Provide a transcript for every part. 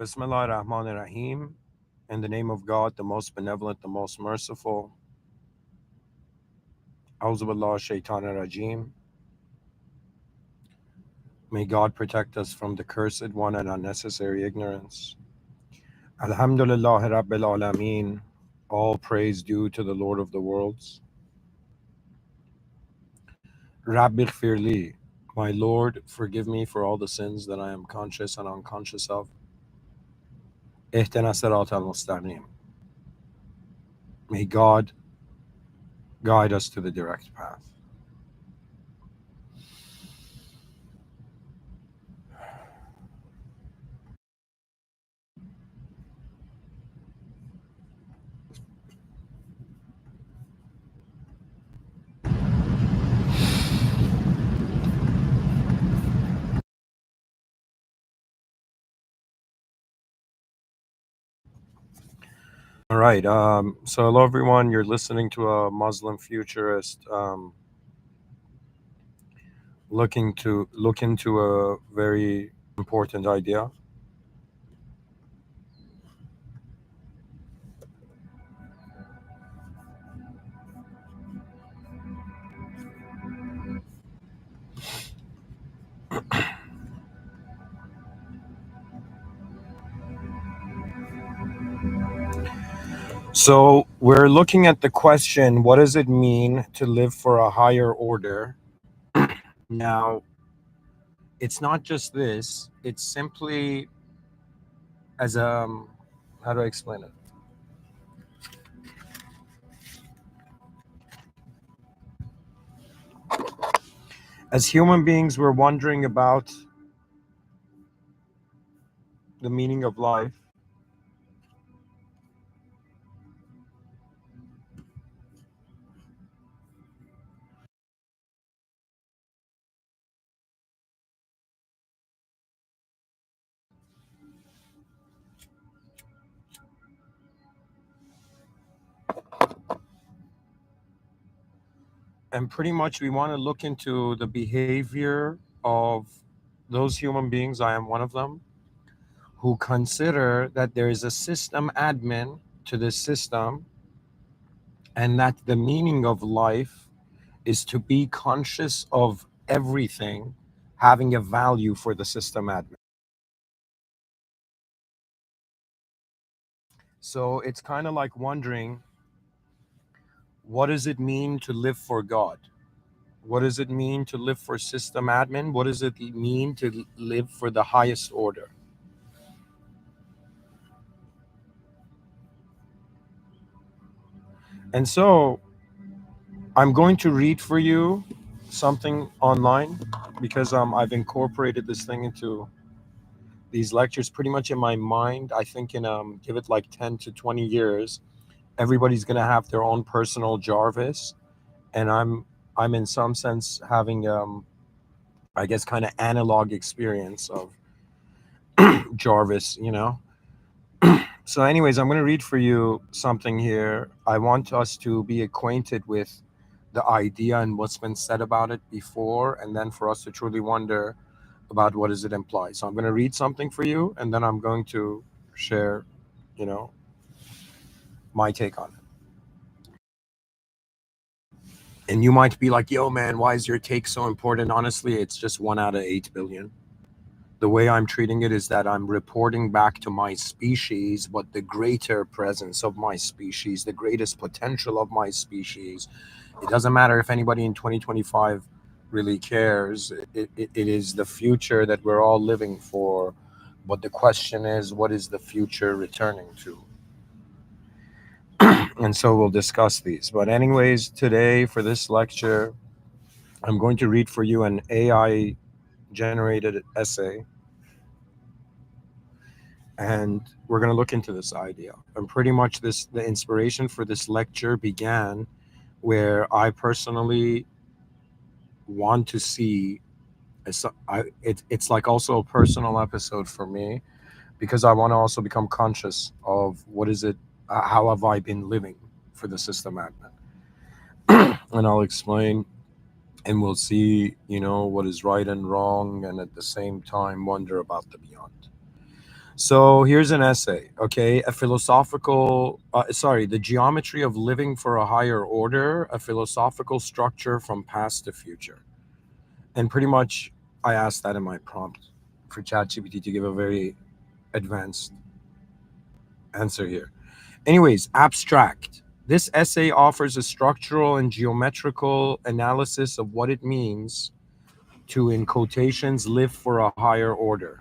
Bismillah ar-Rahman ar-Rahim. In the name of God, the most benevolent, the most merciful. Auzu billah shaitan rajim. May God protect us from the cursed one and unnecessary ignorance. Alhamdulillah Rabbil Alameen. All praise due to the Lord of the worlds. Rabbi Ghfirli. My Lord, forgive me for all the sins that I am conscious and unconscious of. Ihdina sirat al-mustaqim. May God guide us to the direct path. All right. So hello everyone. You're listening to a Muslim futurist looking to look into a very important idea. So we're looking at the question: what does it mean to live for a higher order? Now, it's not just this. It's simply as how do I explain it? As human beings, we're wondering about the meaning of life. And pretty much we want to look into the behavior of those human beings, I am one of them, who consider that there is a system admin to this system and that the meaning of life is to be conscious of everything having a value for the system admin. So it's kind of like wondering, what does it mean to live for God? What does it mean to live for system admin? What does it mean to live for the highest order? And so I'm going to read for you something online because I've incorporated this thing into these lectures pretty much in my mind. I think in give it like 10 to 20 years, everybody's gonna have their own personal Jarvis, and I'm in some sense having I guess kind of analog experience of Jarvis, you know. So, anyways, I'm going to read for you something here. I want us to be acquainted with the idea and what's been said about it before, and then for us to truly wonder about what does it imply. So, I'm going to read something for you, and then I'm going to share, you know, my take on it. And you might be like, "Yo, man, why is your take so important?" Honestly, it's just 1 out of 8 billion. The way I'm treating it is that I'm reporting back to my species, but the greater presence of my species, the greatest potential of my species. It doesn't matter if anybody in 2025 really cares. It is the future that we're all living for. But the question is, what is the future returning to? And so we'll discuss these. But, anyways, today for this lecture, I'm going to read for you an AI generated essay, and we're going to look into this idea. And pretty much the inspiration for this lecture began where I personally want to see it's like also a personal episode for me, because I want to also become conscious of what is it, how have I been living for the system admin. And I'll explain, and we'll see, what is right and wrong, and at the same time wonder about the beyond. So here's an essay, okay? The geometry of living for a higher order, a philosophical structure from past to future. And pretty much I asked that in my prompt for ChatGPT to give a very advanced answer here. Anyways, abstract. This essay offers a structural and geometrical analysis of what it means to, in quotations, live for a higher order,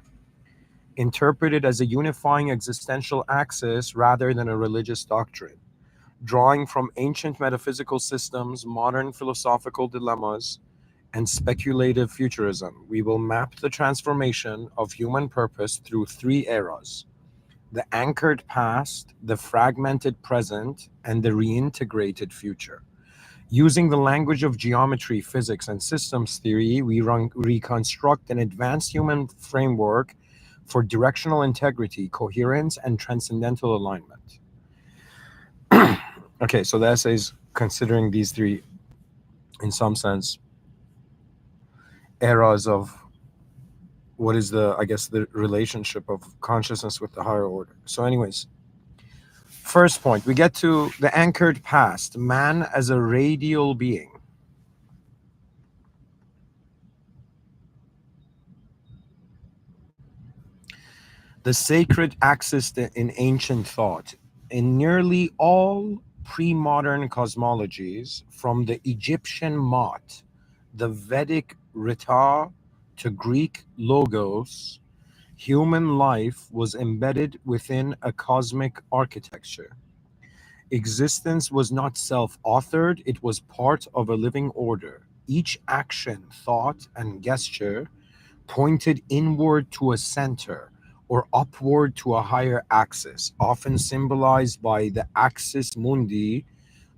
interpreted as a unifying existential axis rather than a religious doctrine. Drawing from ancient metaphysical systems, modern philosophical dilemmas, and speculative futurism, we will map the transformation of human purpose through three eras: the anchored past, the fragmented present, and the reintegrated future. Using the language of geometry, physics, and systems theory, we reconstruct an advanced human framework for directional integrity, coherence, and transcendental alignment. Okay, so the essay is considering these three, in some sense, eras of what is the, I guess, the relationship of consciousness with the higher order. So, anyways, first point, we get to the anchored past, man as a radial being. The sacred axis in ancient thought. In nearly all pre modern cosmologies, from the Egyptian Mot, the Vedic Rita, to Greek Logos, human life was embedded within a cosmic architecture. Existence was not self authored, it was part of a living order. Each action, thought, and gesture pointed inward to a center or upward to a higher axis, often symbolized by the axis mundi,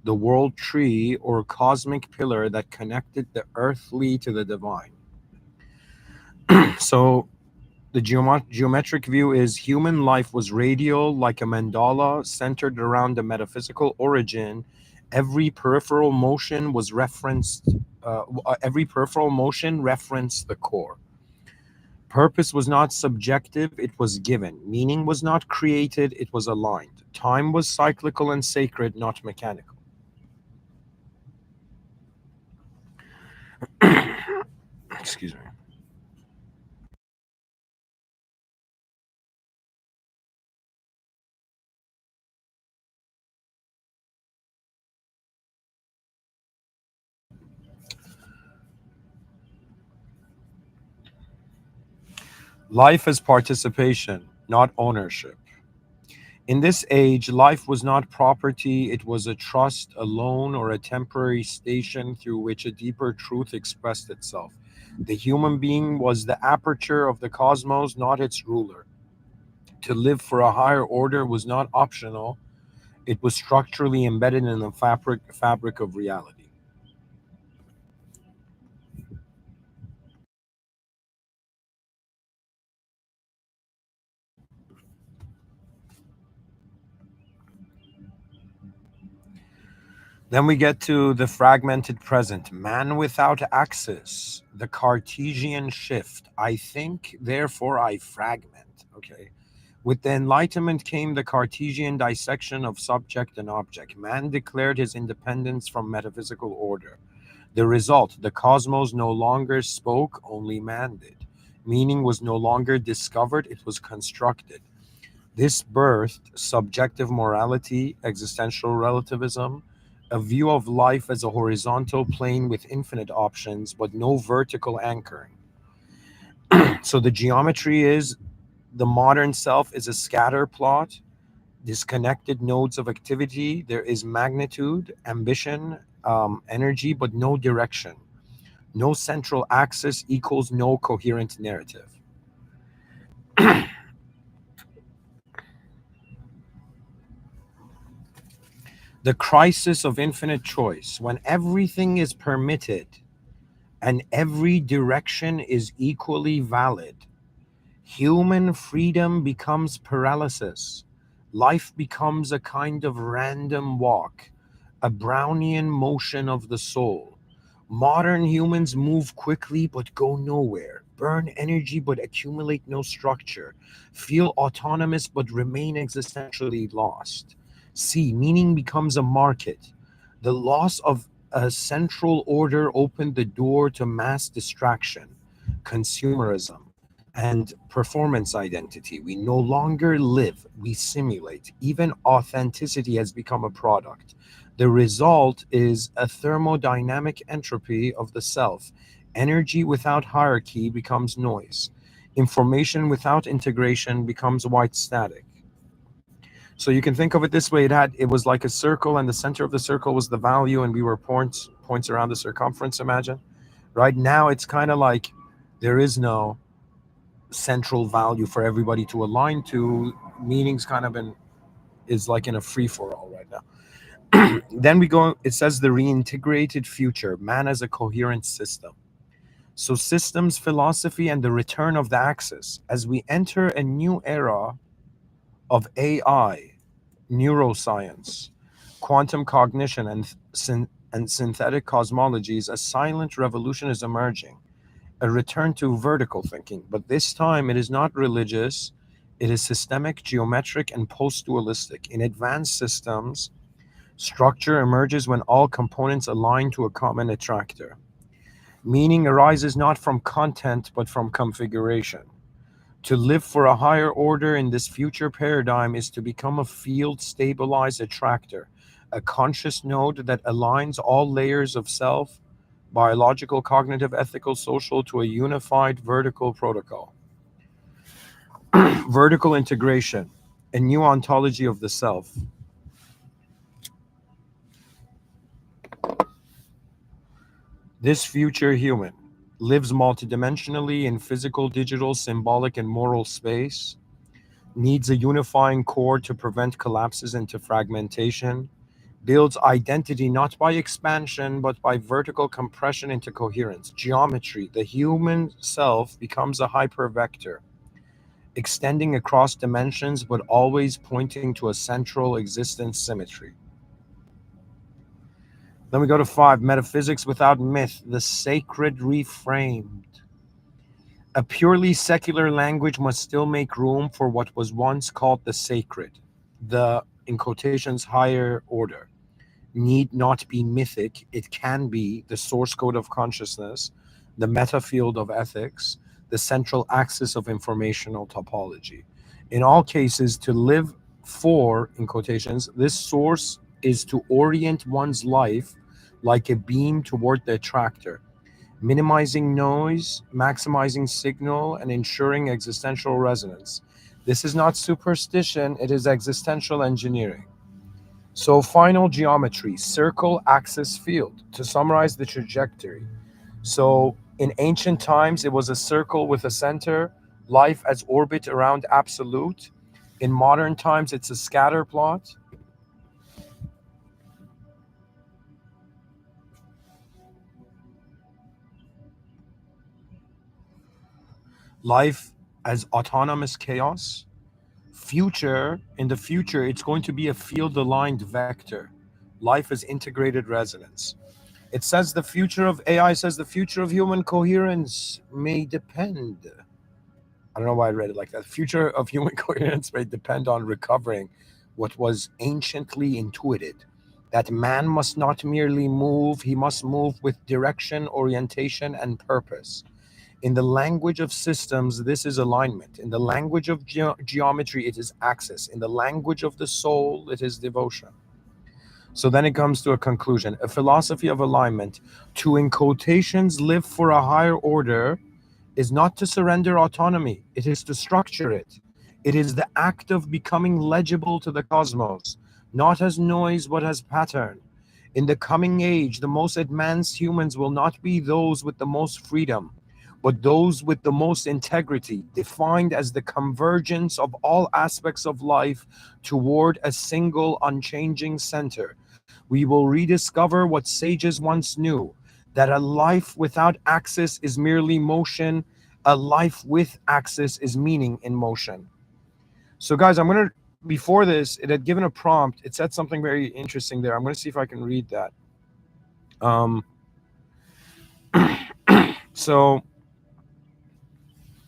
the world tree or cosmic pillar that connected the earthly to the divine. So the geometric view is human life was radial, like a mandala, centered around a metaphysical origin. Every peripheral motion was referenced. Every peripheral motion referenced the core. Purpose was not subjective, it was given. Meaning was not created, it was aligned. Time was cyclical and sacred, not mechanical. Excuse me. Life as participation, not ownership. In this age, life was not property, it was a trust, a loan, or a temporary station through which a deeper truth expressed itself. The human being was the aperture of the cosmos, not its ruler. To live for a higher order was not optional, it was structurally embedded in the fabric of reality. Then we get to the fragmented present, man without axis, the Cartesian shift. I think, therefore I fragment. Okay. With the Enlightenment came the Cartesian dissection of subject and object. Man declared his independence from metaphysical order. The result, the cosmos no longer spoke, only man did. Meaning was no longer discovered, it was constructed. This birthed subjective morality, existential relativism, a view of life as a horizontal plane with infinite options, but no vertical anchoring. So the geometry is the modern self is a scatter plot, disconnected nodes of activity. There is magnitude, ambition, energy, but no direction. No central axis equals no coherent narrative. The crisis of infinite choice, when everything is permitted and every direction is equally valid, human freedom becomes paralysis. Life becomes a kind of random walk, a Brownian motion of the soul. Modern humans move quickly but go nowhere. burn energy but accumulate no structure. Feel autonomous but remain existentially lost. C. Meaning becomes a market. The loss of a central order opened the door to mass distraction, consumerism, and performance identity. We no longer live, we simulate. Even authenticity has become a product. The result is a thermodynamic entropy of the self. Energy without hierarchy becomes noise. Information without integration becomes white static. So you can think of it this way: it was like a circle, and the center of the circle was the value, and we were points around the circumference. Imagine, right now it's kind of like there is no central value for everybody to align to. Meanings kind of in is like in a free for all right now. Then we go. It says the reintegrated future, man as a coherent system. So systems philosophy and the return of the axis as we enter a new era of AI, neuroscience, quantum cognition, and synthetic cosmologies. A silent revolution is emerging, a return to vertical thinking, but this time it is not religious, it is systemic, geometric, and post dualistic. In advanced systems, structure emerges when all components align to a common attractor. Meaning arises not from content but from configuration. To live for a higher order in this future paradigm is to become a field stabilized attractor, a conscious node that aligns all layers of self, biological, cognitive, ethical, social, to a unified vertical protocol. Vertical integration, a new ontology of the self. This future human lives multidimensionally in physical, digital, symbolic, and moral space, needs a unifying core to prevent collapses into fragmentation, builds identity not by expansion but by vertical compression into coherence. Geometry, the human self becomes a hypervector, extending across dimensions but always pointing to a central existence symmetry. Then we go to 5, metaphysics without myth, the sacred reframed. A purely secular language must still make room for what was once called the sacred, the, in quotations, higher order. Need not be mythic, it can be the source code of consciousness, the meta field of ethics, the central axis of informational topology. In all cases, to live for, in quotations, this source is to orient one's life like a beam toward the attractor, minimizing noise, maximizing signal, and ensuring existential resonance. This is not superstition, it is existential engineering. So, final geometry, circle, axis, field, to summarize the trajectory. So, in ancient times, it was a circle with a center, life as orbit around absolute. In modern times, it's a scatter plot. Life as autonomous chaos. Future, in the future, it's going to be a field aligned vector. Life is integrated resonance. It says the future of AI says the future of human coherence may depend. I don't know why I read it like that. The future of human coherence may depend on recovering what was anciently intuited, that man must not merely move, he must move with direction, orientation, and purpose. In the language of systems, this is alignment. In the language of geometry, it is axis. In the language of the soul, it is devotion. So then it comes to a conclusion, a philosophy of alignment. To, in quotations, live for a higher order is not to surrender autonomy, it is to structure it. It is the act of becoming legible to the cosmos, not as noise, but as pattern. In the coming age, the most advanced humans will not be those with the most freedom, but those with the most integrity, defined as the convergence of all aspects of life toward a single unchanging center. We will rediscover what sages once knew, that a life without axis is merely motion, a life with axis is meaning in motion. So, guys, I'm going to, before this, it had given a prompt. It said something very interesting there. I'm going to see if I can read that. Um, so,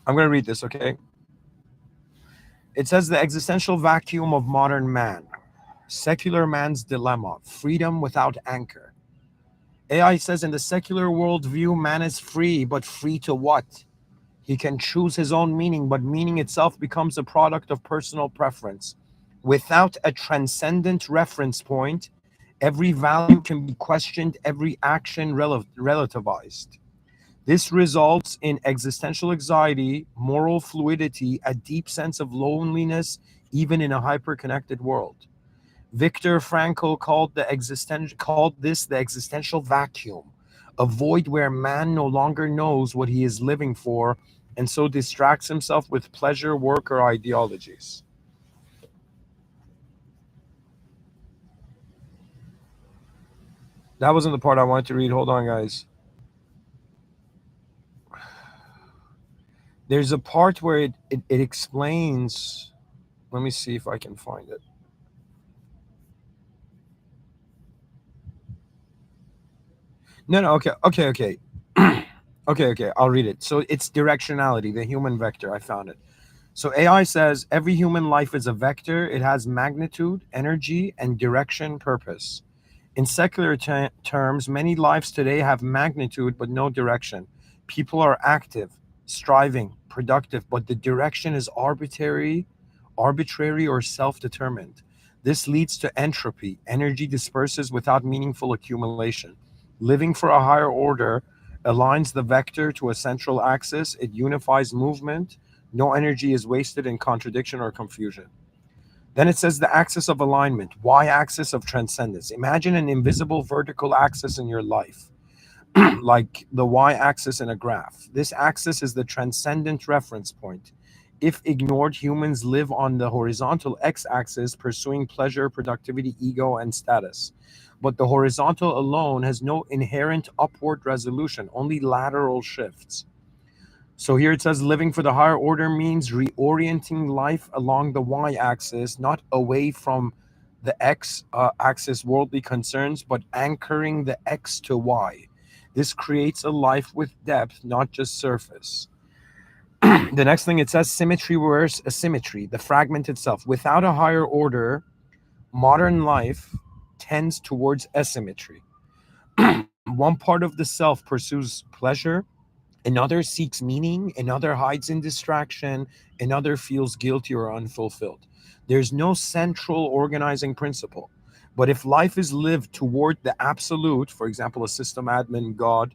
I'm going to read this, okay? It says the existential vacuum of modern man, secular man's dilemma, freedom without anchor. AI says in the secular worldview, man is free, but free to what? He can choose his own meaning, but meaning itself becomes a product of personal preference. Without a transcendent reference point, every value can be questioned, every action relativized. This results in existential anxiety, moral fluidity, a deep sense of loneliness, even in a hyper-connected world. Viktor Frankl called this the existential vacuum, a void where man no longer knows what he is living for, and so distracts himself with pleasure, work, or ideologies. That wasn't the part I wanted to read. Hold on, guys. There's a part where it explains. Let me see if I can find it. No, no, okay, okay, okay. Okay, okay, I'll read it. So it's directionality, the human vector. I found it. So AI says every human life is a vector. It has magnitude, energy, and direction, purpose. In secular terms, many lives today have magnitude but no direction. People are active, striving, productive, but the direction is arbitrary or self-determined. This leads to entropy. Energy disperses without meaningful accumulation. Living for a higher order aligns the vector to a central axis. It unifies movement. No energy is wasted in contradiction or confusion. Then it says the axis of alignment, y axis of transcendence. Imagine an invisible vertical axis in your life, like the y axis in a graph. This axis is the transcendent reference point. If ignored, humans live on the horizontal x axis, pursuing pleasure, productivity, ego, and status. But the horizontal alone has no inherent upward resolution, only lateral shifts. So here it says living for the higher order means reorienting life along the y axis, not away from the x axis worldly concerns, but anchoring the x to y. This creates a life with depth, not just surface. The next thing it says symmetry versus asymmetry, the fragment itself. Without a higher order, modern life tends towards asymmetry. One part of the self pursues pleasure, another seeks meaning, another hides in distraction, another feels guilty or unfulfilled. There's no central organizing principle. But if life is lived toward the absolute, for example, a system admin, God,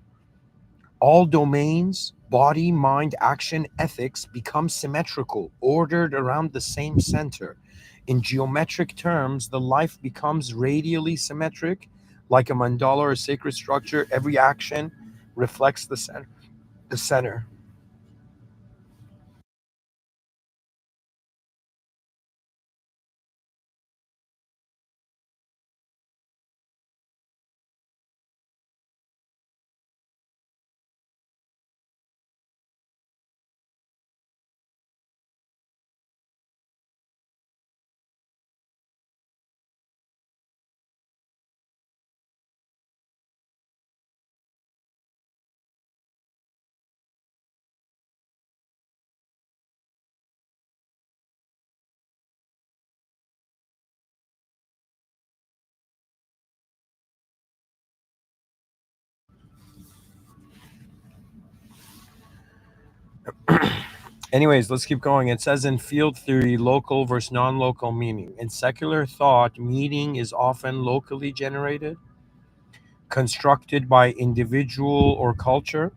all domains, body, mind, action, ethics become symmetrical, ordered around the same center. In geometric terms, the life becomes radially symmetric, like a mandala or sacred structure. Every action reflects the center. The center. Anyways, let's keep going. It says in field theory, local versus non local meaning. In secular thought, meaning is often locally generated, constructed by individual or culture,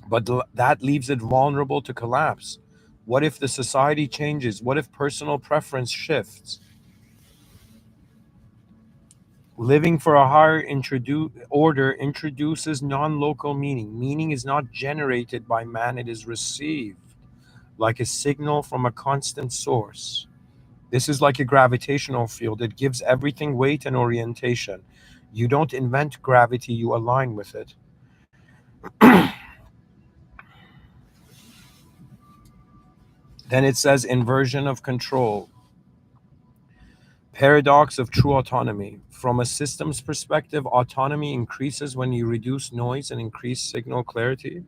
but that leaves it vulnerable to collapse. What if the society changes? What if personal preference shifts? Living for a higher order introduces non local meaning. Meaning is not generated by man, it is received like a signal from a constant source. This is like a gravitational field. It gives everything weight and orientation. You don't invent gravity, you align with it. Then it says inversion of control, paradox of true autonomy. From a systems perspective, autonomy increases when you reduce noise and increase signal clarity.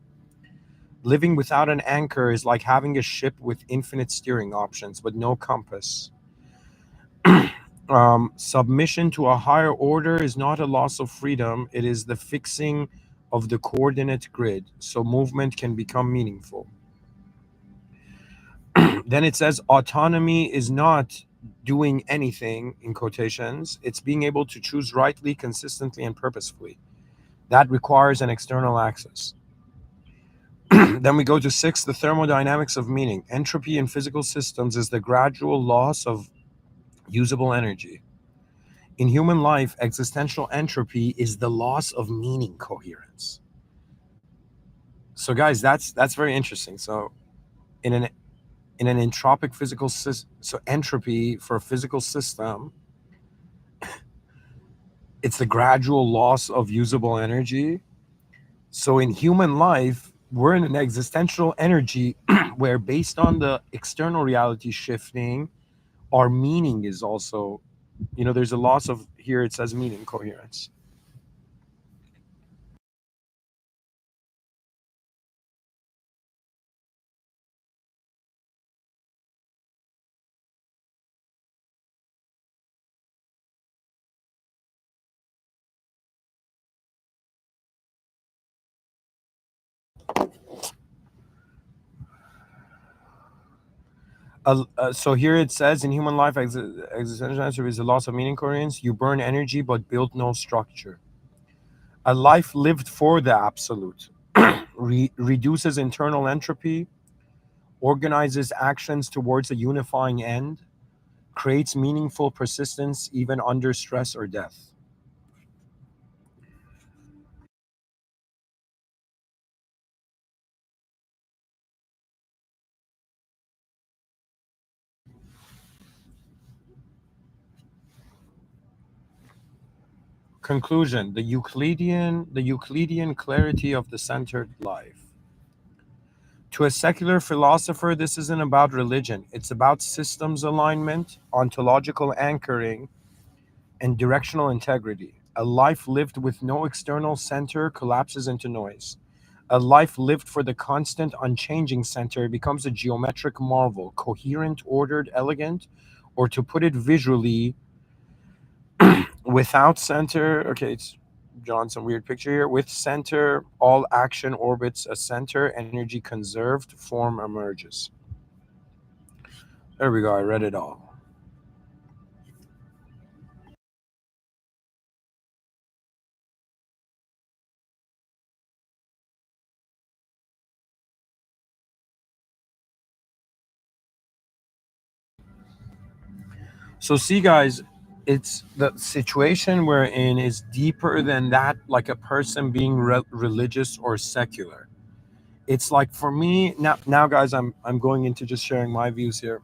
Living without an anchor is like having a ship with infinite steering options but no compass. Submission to a higher order is not a loss of freedom, it is the fixing of the coordinate grid so movement can become meaningful. Then it says autonomy is not doing anything in quotations, it's being able to choose rightly, consistently, and purposefully. That requires an external access. Then we go to six, the thermodynamics of meaning. Entropy in physical systems is the gradual loss of usable energy. In human life, existential entropy is the loss of meaning coherence. So, guys, that's very interesting. So, in an entropic physical system, so entropy for a physical system, it's the gradual loss of usable energy. So, in human life, we're in an existential energy where, based on the external reality shifting, our meaning is also, there's a loss of, here it says meaning coherence. So here it says in human life, existential answer is the loss of meaning coherence. You burn energy but build no structure. A life lived for the absolute reduces internal entropy, organizes actions towards a unifying end, creates meaningful persistence even under stress or death. Conclusion: the Euclidean clarity of the centered life. To a secular philosopher, this isn't about religion. It's about systems alignment, ontological anchoring, and directional integrity. A life lived with no external center collapses into noise. A life lived for the constant, unchanging center becomes a geometric marvel, coherent, ordered, elegant, or to put it visually, without center. Okay, it's drawn some weird picture here. With center, all action orbits a center, energy conserved, form emerges. There we go. I read it all. So, see, guys, it's the situation we're in is deeper than that, like a person being religious or secular. It's like for me now, guys, I'm going into just sharing my views here.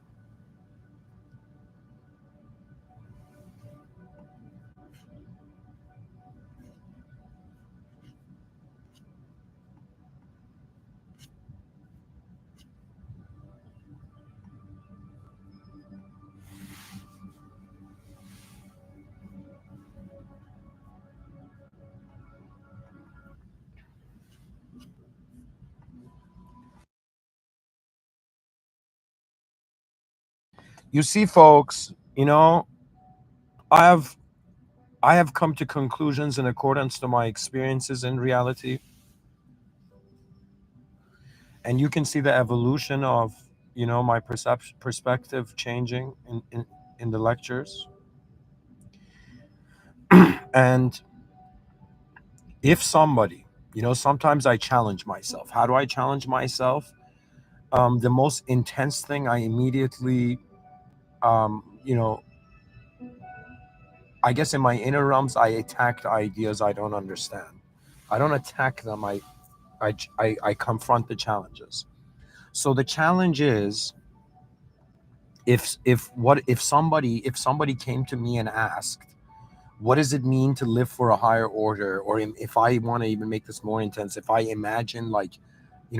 You see, folks, I have I have come to conclusions in accordance to my experiences in reality, and you can see the evolution of my perspective changing in the lectures. And if somebody, sometimes I challenge myself. How do I challenge myself? The most intense thing I immediately, um, you know I guess in my inner realms, I attack the ideas I don't understand. I don't attack them. I confront the challenges. So the challenge is, if somebody came to me and asked, what does it mean to live for a higher order? Or if I want to even make this more intense, if I imagine, like,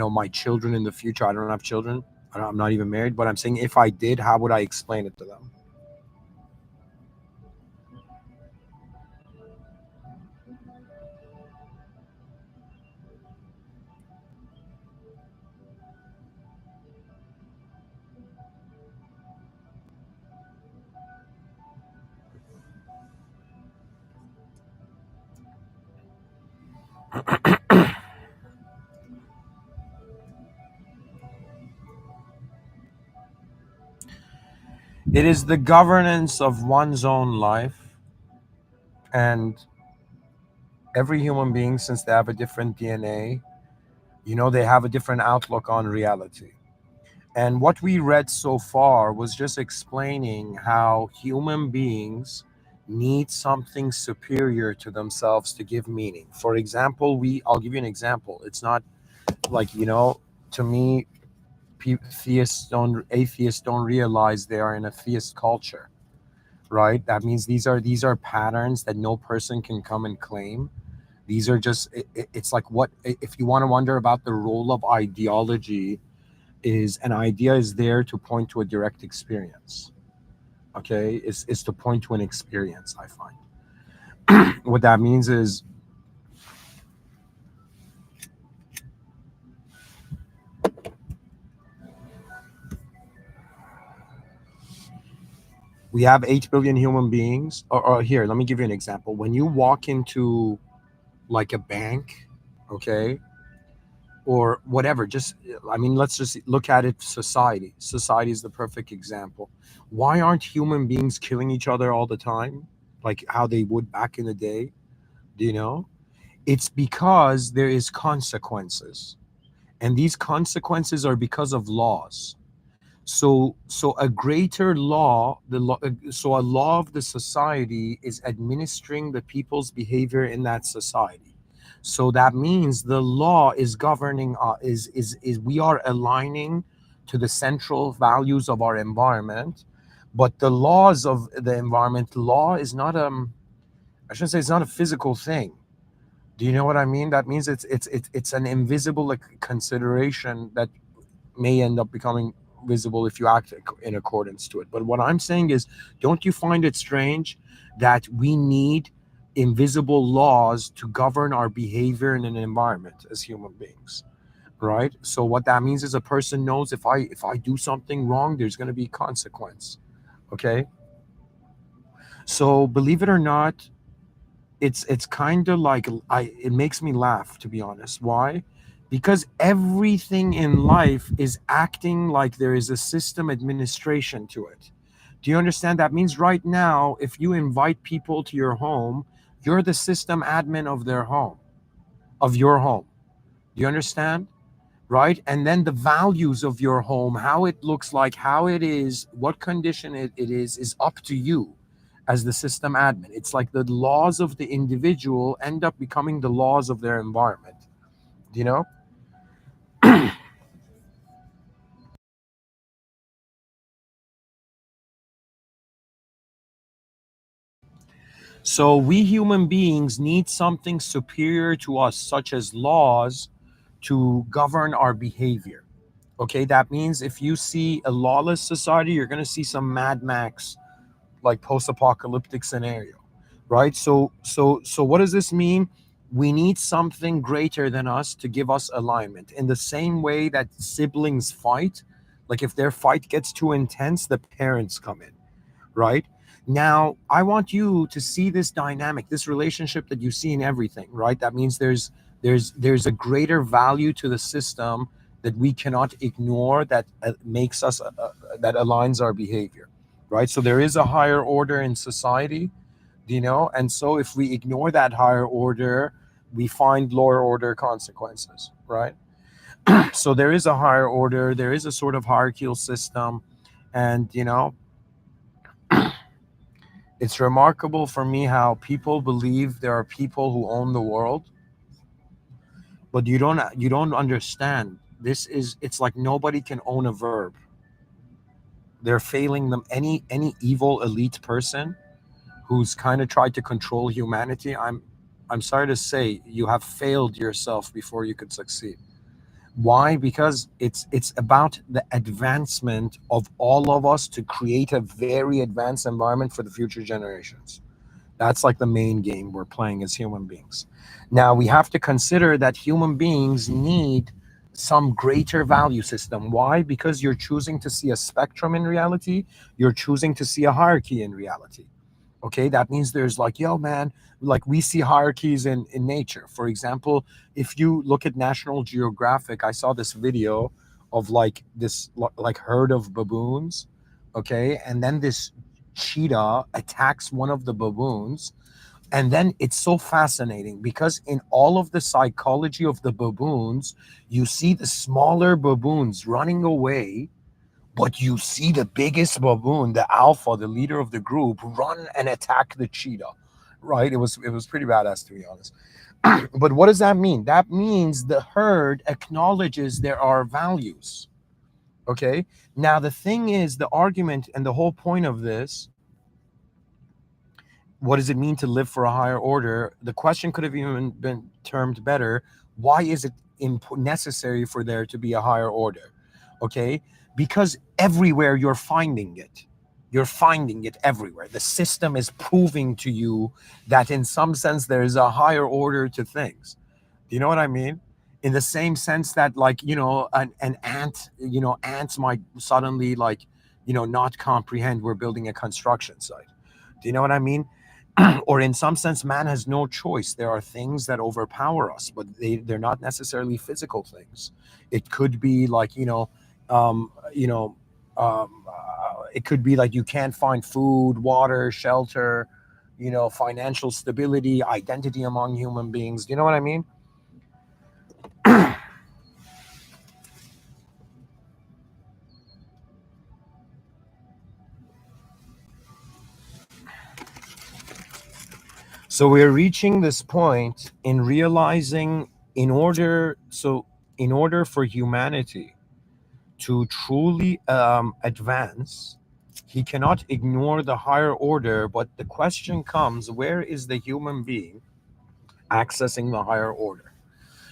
my children in the future. I don't have children. I'm not even married, but I'm saying, if I did, how would I explain it to them? It is the governance of one's own life, and every human being, since they have a different DNA, they have a different outlook on reality. And what we read so far was just explaining how human beings need something superior to themselves to give meaning. For example, I'll give you an example. It's not like, to me, atheists don't realize they are in a theist culture, right? That means these are patterns that no person can come and claim. These are just it's like, what if you want to wonder about the role of ideology, is an idea is there to point to a direct experience. Okay, is to point to an experience, I find. What that means is, we have 8 billion human beings. Or here, let me give you an example. When you walk into like a bank, okay, or whatever, just, I mean, let's just look at it. Society is the perfect example. Why aren't human beings killing each other all the time, like how they would back in the day? Do you know? It's because there is consequences, and these consequences are because of laws. So a greater law, so a law of the society is administering the people's behavior in that society. So that means the law is governing, is we are aligning to the central values of our environment. But the laws of the environment, law is not, I shouldn't say it's not a physical thing. Do you know what I mean? That means it's an invisible, like, consideration that may end up becoming visible if you act in accordance to it. But what I'm saying is, don't you find it strange that we need invisible laws to govern our behavior in an environment as human beings? Right? So what that means is, a person knows, if I do something wrong, there's going to be consequence. Okay? So believe it or not, it's kind of like, it makes me laugh, to be honest. Why? Because everything in life is acting like there is a system administration to it. Do you understand? That means right now, if you invite people to your home, you're the system admin of their home, of your home. Do you understand? Right? And then the values of your home, how it looks like, how it is, what condition it is up to you as the system admin. It's like the laws of the individual end up becoming the laws of their environment. Do you know? So we human beings need something superior to us, such as laws, to govern our behavior. Okay, that means if you see a lawless society, you're going to see some Mad Max, like, post-apocalyptic scenario, right? So what does this mean? We need something greater than us to give us alignment. In the same way that siblings fight, like if their fight gets too intense, the parents come in, right? Now, I want you to see this dynamic, this relationship that you see in everything, right? That means there's a greater value to the system that we cannot ignore, that makes us that aligns our behavior, right? So there is a higher order in society, and so if we ignore that higher order, we find lower order consequences, right? So there is a higher order, there is a sort of hierarchical system, and it's remarkable for me how people believe there are people who own the world, but you don't understand. It's like nobody can own a verb. They're failing them. Any evil elite person who's kind of tried to control humanity, I'm sorry to say, you have failed yourself before you could succeed. Why? Because it's about the advancement of all of us to create a very advanced environment for the future generations. That's like the main game we're playing as human beings. Now, we have to consider that human beings need some greater value system. Why? Because you're choosing to see a spectrum in reality, you're choosing to see a hierarchy in reality. Okay, that means there's like, yo, man, like we see hierarchies in nature. For example, if you look at National Geographic, I saw this video of like this like herd of baboons, okay, and then this cheetah attacks one of the baboons. And then it's so fascinating because in all of the psychology of the baboons, you see the smaller baboons running away, but you see the biggest baboon, the alpha, the leader of the group, run and attack the cheetah. Right? It was pretty badass, to be honest. But what does that mean? That means the herd acknowledges there are values. Okay. Now the thing is, the argument and the whole point of this, what does it mean to live for a higher order? The question could have even been termed better. Why is it necessary for there to be a higher order? Okay. Because everywhere you're finding it. You're finding it everywhere. The system is proving to you that in some sense there is a higher order to things. Do you know what I mean? In the same sense that, like, an ant, ants might suddenly, like, not comprehend we're building a construction site. Do you know what I mean? Or in some sense, man has no choice. There are things that overpower us, but they're not necessarily physical things. It could be like, um, you know, it could be like you can't find food, water, shelter, financial stability, identity among human beings. Do you know what I mean? So we're reaching this point in realizing, in order for humanity to truly advance, he cannot ignore the higher order. But the question comes, where is the human being accessing the higher order?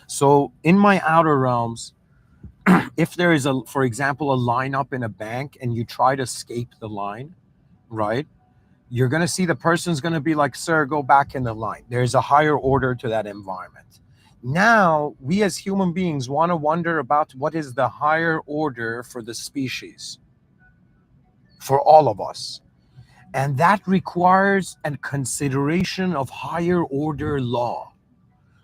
So in my outer realms, if there is, for example, a lineup in a bank and you try to escape the line, right? You're going to see the person's going to be like, sir, go back in the line. There's a higher order to that environment. Now, we as human beings want to wonder about what is the higher order for the species, for all of us. And that requires a consideration of higher order law.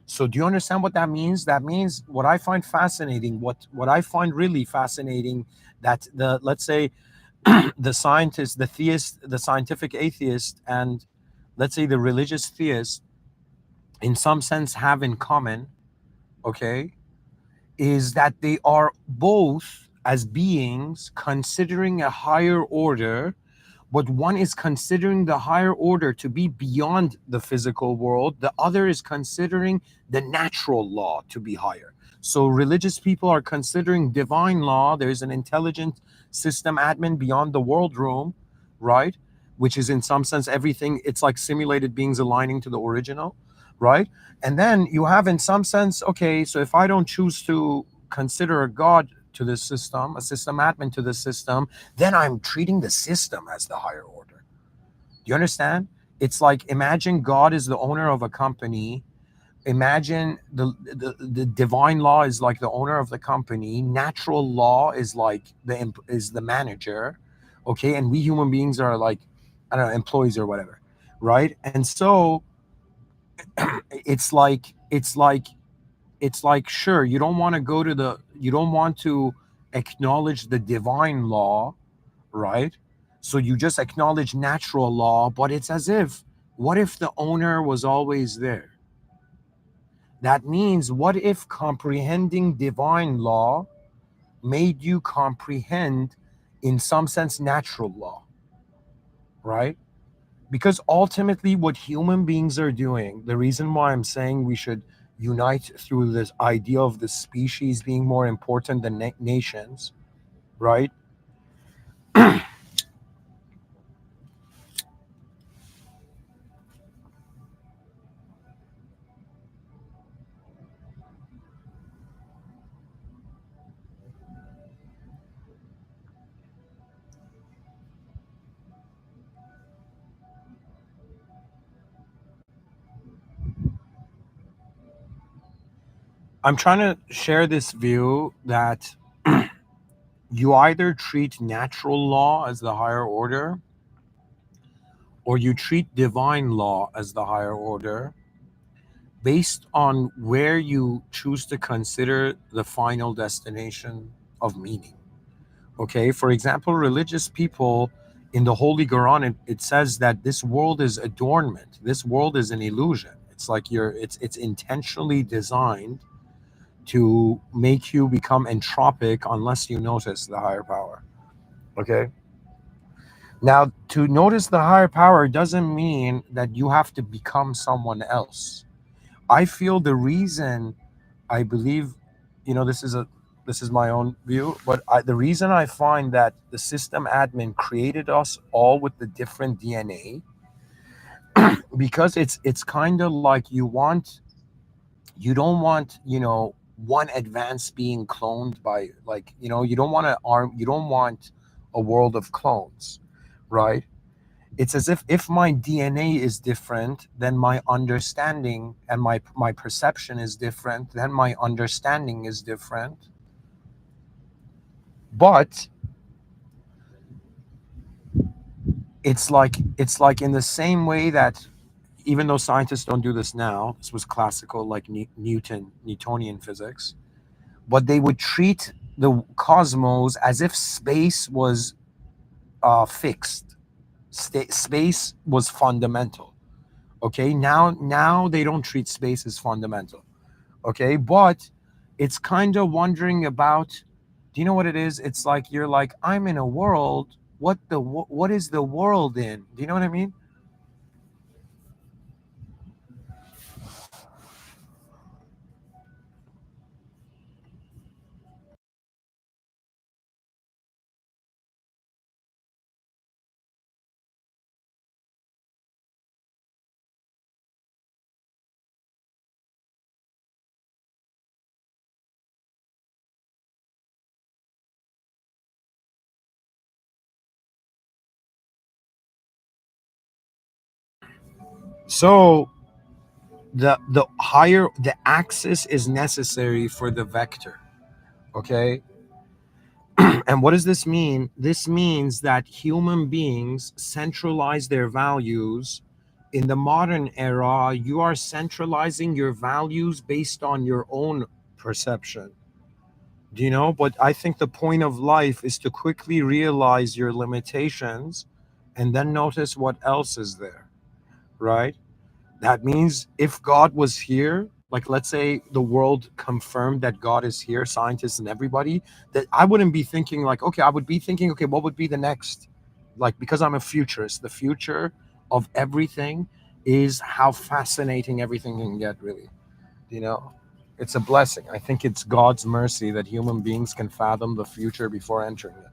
So do you understand what that means? That means what I find fascinating, what I find really fascinating, that the, let's say, the scientist, the theist, the scientific atheist, and let's say the religious theist, in some sense have in common, okay, is that they are both as beings considering a higher order, but one is considering the higher order to be beyond the physical world, the other is considering the natural law to be higher. So religious people are considering divine law. There's an intelligent system admin beyond the world room, right? Which is in some sense everything. It's like simulated beings aligning to the original, right? And then you have in some sense, okay, so if I don't choose to consider a god to this system, a system admin to this system, then I'm treating the system as the higher order. Do you understand? It's like, imagine God is the owner of a company. Imagine the divine law is like the owner of the company. Natural law is like the manager, okay? And we human beings are like, I don't know, employees or whatever, right? And so it's like sure, you don't want to go to you don't want to acknowledge the divine law, right? So you just acknowledge natural law, but it's as if, what if the owner was always there? That means, what if comprehending divine law made you comprehend, in some sense, natural law, right? Because ultimately, what human beings are doing, the reason why I'm saying we should unite through this idea of the species being more important than nations, right? I'm trying to share this view that you either treat natural law as the higher order, or you treat divine law as the higher order, based on where you choose to consider the final destination of meaning. Okay, for example, religious people in the Holy Quran, it says that this world is adornment. This world is an illusion. It's like it's intentionally designed to make you become entropic unless you notice the higher power. Okay. Now, to notice the higher power doesn't mean that you have to become someone else. I feel the reason I believe, this is my own view, but the reason I find that the system admin created us all with the different DNA, because it's kind of like you don't want, one advance being cloned by, like, you don't want to arm you don't want a world of clones, right? It's as if my DNA is different, then my understanding and my perception is different, then my understanding is different. But it's like in the same way that, even though scientists don't do this now, this was classical, like Newtonian physics, but they would treat the cosmos as if space was fixed. Space was fundamental. Okay, now they don't treat space as fundamental. Okay, but it's kind of wondering about, do you know what it is? It's like you're like, I'm in a world. What is the world in? Do you know what I mean? So the axis is necessary for the vector. Okay, and what does this mean? This means that human beings centralize their values. In the modern era, you are centralizing your values based on your own perception. Do you know? But I think the point of life is to quickly realize your limitations and then notice what else is there, right? That means if God was here, like let's say the world confirmed that God is here, scientists and everybody, that I wouldn't be thinking like, okay, I would be thinking, okay, what would be the next? Like, because I'm a futurist, the future of everything is how fascinating everything can get, really. You know, it's a blessing. I think it's God's mercy that human beings can fathom the future before entering it.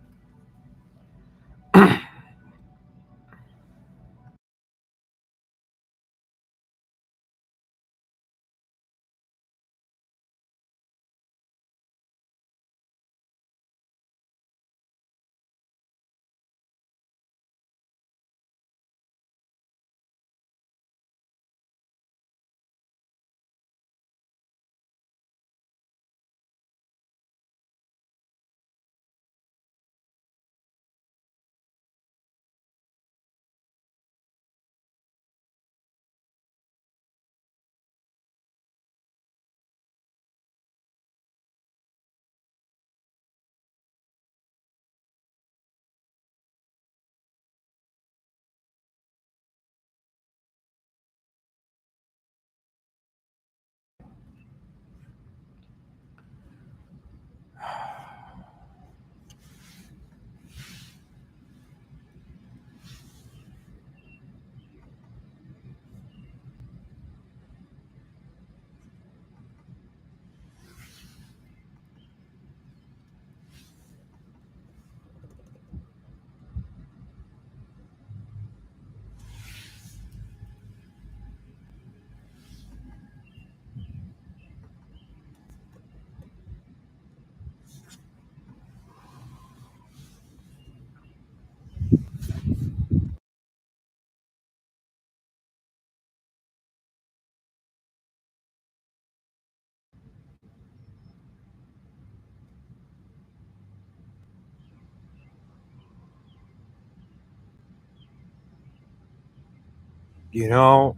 You know,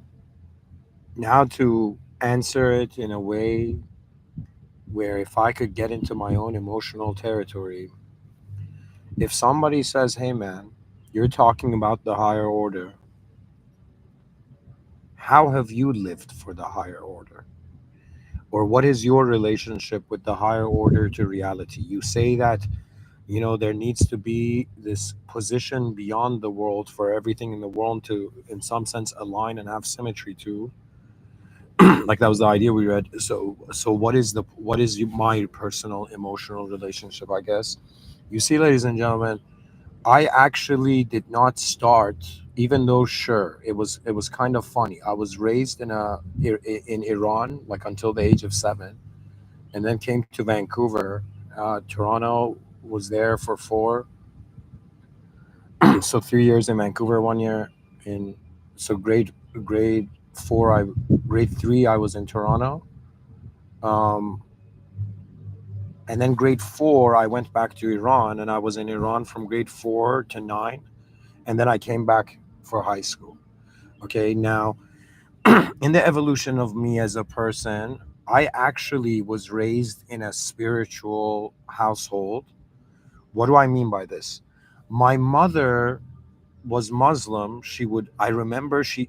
now to answer it in a way where if I could get into my own emotional territory, If somebody says, hey man, you're talking about the higher order, how have you lived for the higher order? Or what is your relationship with the higher order to reality? You say that, there needs to be this position beyond the world for everything in the world to, in some sense, align and have symmetry to. Like that was the idea we read. So what is my personal emotional relationship, I guess? You see, ladies and gentlemen, I actually did not start, even though sure, it was kind of funny. I was raised in Iran, like until the age of 7, and then came to Vancouver. Toronto was there for 4, so 3 years in Vancouver, 1 year in. So grade 4, grade 3 I was in Toronto, um, and then grade 4 I went back to Iran, and I was in Iran from grade 4 to 9, and then I came back for high school. Okay, now in the evolution of me as a person, I actually was raised in a spiritual household. What do I mean by this? My mother was Muslim. I remember she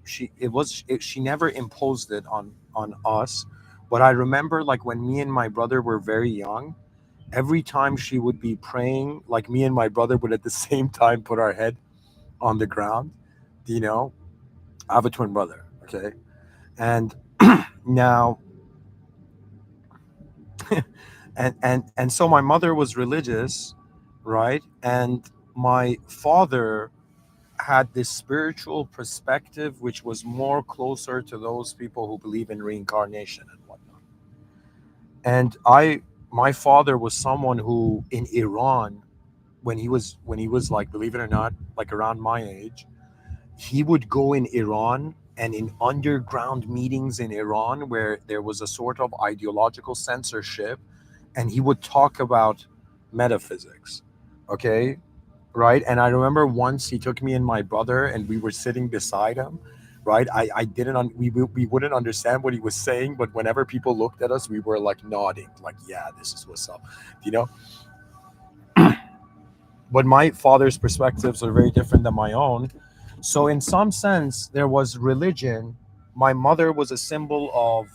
never imposed it on us, but I remember like when me and my brother were very young, every time she would be praying, like me and my brother would at the same time put our head on the ground. You know, I have a twin brother. Okay, and now and so my mother was religious, right? And my father had this spiritual perspective which was more closer to those people who believe in reincarnation and whatnot. And my father was someone who in Iran, when he was like, believe it or not, like around my age, he would go in Iran and in underground meetings in Iran where there was a sort of ideological censorship, and he would talk about metaphysics. Okay, right? And I remember once he took me and my brother, and we were sitting beside him, right? I didn't we wouldn't understand what he was saying, but whenever people looked at us, we were like nodding, like, yeah, this is what's up, you know. But my father's perspectives are very different than my own. So in some sense, there was religion. My mother was a symbol of,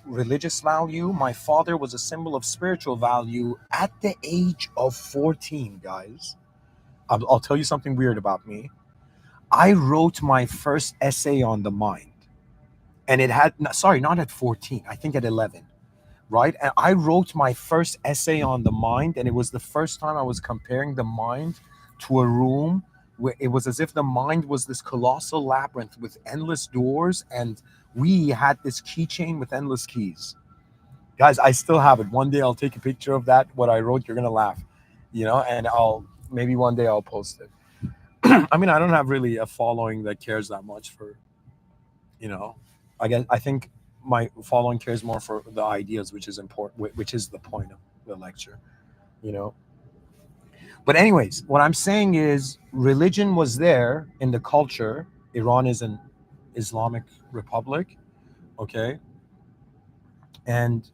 religious value. My father was a symbol of spiritual value at the age of 14, guys. I'll tell you something weird about me. I wrote my first essay on the mind, and it had, sorry, not at 14, I think at 11, right? And I wrote my first essay on the mind, and it was the first time I was comparing the mind to a room where it was as if the mind was this colossal labyrinth with endless doors, and we had this keychain with endless keys. Guys, I still have it. One day I'll take a picture of that, what I wrote. You're going to laugh, and maybe one day I'll post it. I mean, I don't have really a following that cares that much for, you know, I think my following cares more for the ideas, which is important, which is the point of the lecture, you know. But anyways, what I'm saying is religion was there in the culture. Iran is an Islamic republic, okay? And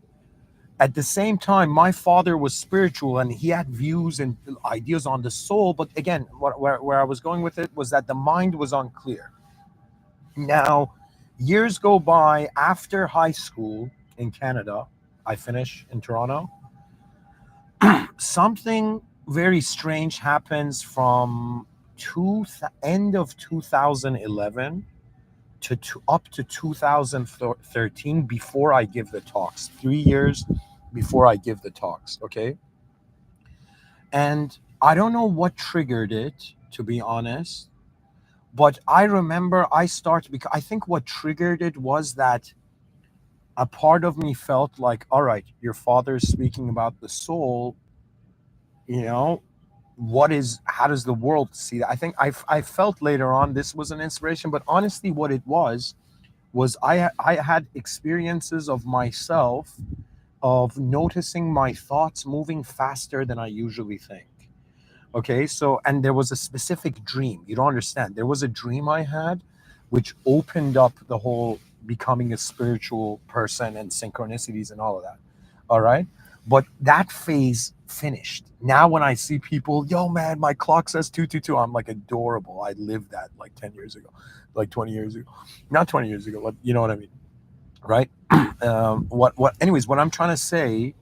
at the same time, my father was spiritual and he had views and ideas on the soul. But again, where I was going with it was that the mind was unclear. Now, years go by after high school in Canada. I finish in Toronto. Something very strange happens from end of 2011 to up to 2013 before I give the talks. 3 years before I give the talks, okay? And I don't know what triggered it, to be honest. But I remember because I think what triggered it was that a part of me felt like, all right, your father's speaking about the soul, you know, how does the world see that? I think I felt later on this was an inspiration, but honestly, what it was I had experiences of myself of noticing my thoughts moving faster than I usually think. Okay, so, and there was a specific dream. You don't understand. There was a dream I had which opened up the whole becoming a spiritual person and synchronicities and all of that. All right. But that phase finished. Now when I see people, yo man, my clock says 222, I'm like adorable. I lived that like 10 years ago, like 20 years ago. Not 20 years ago, but you know what I mean, right? What anyways, what I'm trying to say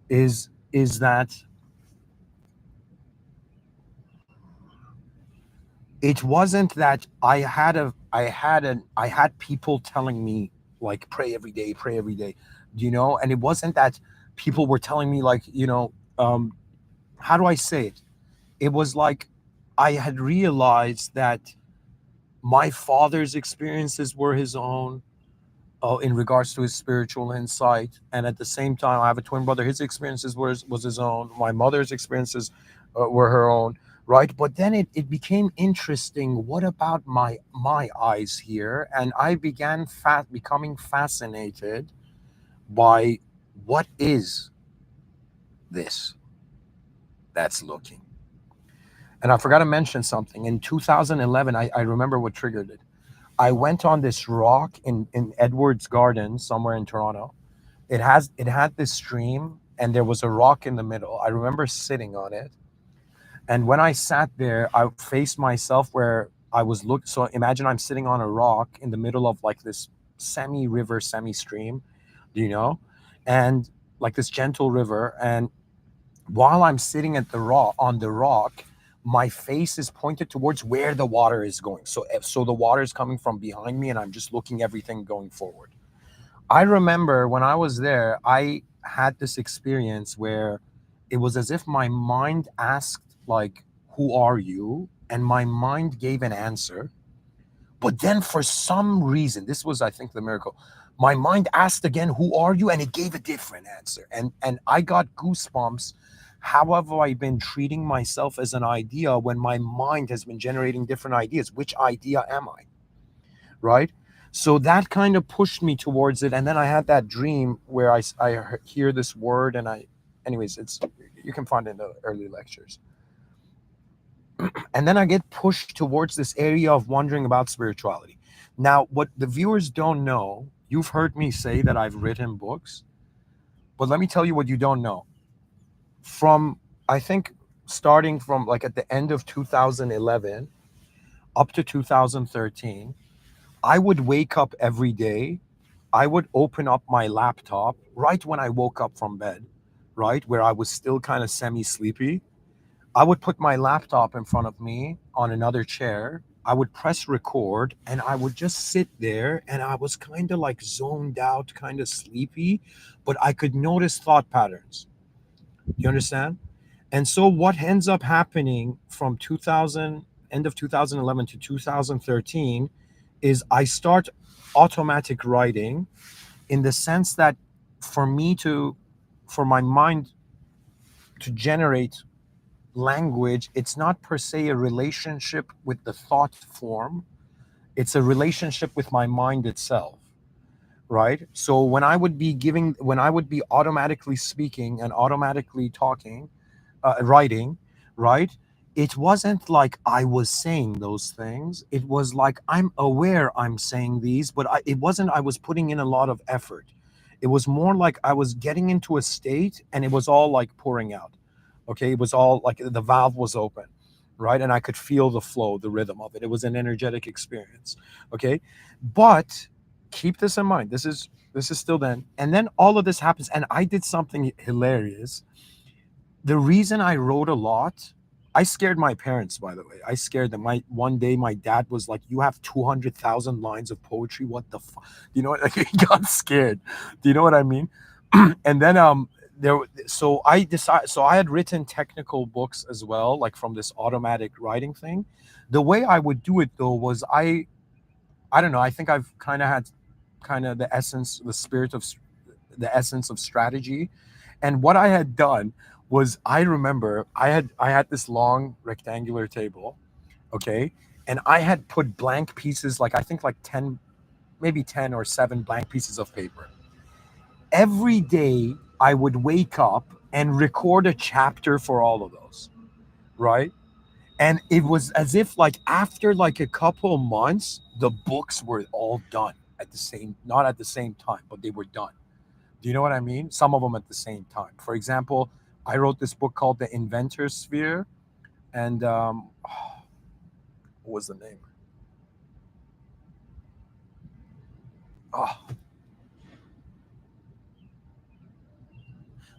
is that it wasn't that I had people telling me like pray every day, you know, and it wasn't that people were telling me like, you know, how do I say it? It was like I had realized that my father's experiences were his own, in regards to his spiritual insight, and at the same time, I have a twin brother. His experiences was his own. My mother's experiences were her own, right? But then it became interesting. What about my eyes here? And I began becoming fascinated by what is this that's looking. And I forgot to mention something. In 2011, I remember what triggered it. I went on this rock in Edwards Garden somewhere in Toronto. It had this stream and there was a rock in the middle. I remember sitting on it. And when I sat there, I faced myself where I was looked. So imagine I'm sitting on a rock in the middle of like this semi river, semi stream, you know, and like this gentle river. And while I'm sitting at the rock on the rock, my face is pointed towards where the water is going. So the water is coming from behind me, and I'm just looking everything going forward. I remember when I was there, I had this experience where it was as if my mind asked like, "Who are you?" and my mind gave an answer. But then for some reason, this was, I think, the miracle. My mind asked again, "Who are you?" and it gave a different answer. And I got goosebumps. How have I been treating myself as an idea when my mind has been generating different ideas? Which idea am I? Right? So that kind of pushed me towards it. And then I had that dream where I hear this word, and anyways, you can find it in the early lectures. And then I get pushed towards this area of wondering about spirituality. Now, what the viewers don't know, you've heard me say that I've written books, but let me tell you what you don't know. From, I think, starting from like at the end of 2011 up to 2013, I would wake up every day. I would open up my laptop right when I woke up from bed, right, where I was still kind of semi sleepy. I would put my laptop in front of me on another chair. I would press record and I would just sit there, and I was kind of like zoned out, kind of sleepy, but I could notice thought patterns. You understand? And so what ends up happening from 2000, end of 2011 to 2013, is I start automatic writing, in the sense that for me to, for my mind to generate language, it's not per se a relationship with the thought form, it's a relationship with my mind itself, right? So when I would be automatically speaking and automatically talking, writing, right? It wasn't like I was saying those things. It was like I'm aware I'm saying these, but it wasn't I was putting in a lot of effort. It was more like I was getting into a state and it was all like pouring out. Okay. It was all like the valve was open, right? And I could feel the flow, the rhythm of it. It was an energetic experience. Okay. But keep this in mind. This is still then. And then all of this happens. And I did something hilarious. The reason I wrote a lot, I scared my parents, by the way. I scared them. My one day my dad was like, "You have 200,000 lines of poetry. What the fuck?" You know what? Like he got scared. Do you know what I mean? And then so I had written technical books as well, like from this automatic writing thing. The way I would do it though was I don't know, I think I've kind of had kind of the essence of strategy. And what I had done was, I remember I had this long rectangular table, okay, and I had put blank pieces, like I think like 10, maybe 10 or 7 blank pieces of paper. Every day I would wake up and record a chapter for all of those, right? And it was as if like after like a couple months, the books were all done at the same, not at the same time, but they were done. Do you know what I mean? Some of them at the same time. For example, I wrote this book called The Inventor Sphere, and what was the name? Oh,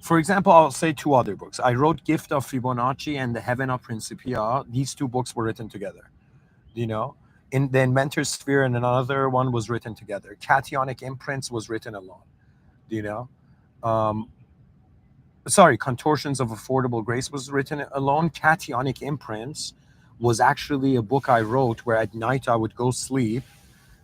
for example, I'll say two other books. I wrote Gift of Fibonacci and The Heaven of Principia. These two books were written together. You know, in the Inventor Sphere and another one was written together. Cationic Imprints was written alone. You know, um, sorry, Contortions of Affordable Grace was written alone. Cationic Imprints was actually a book I wrote where at night I would go sleep,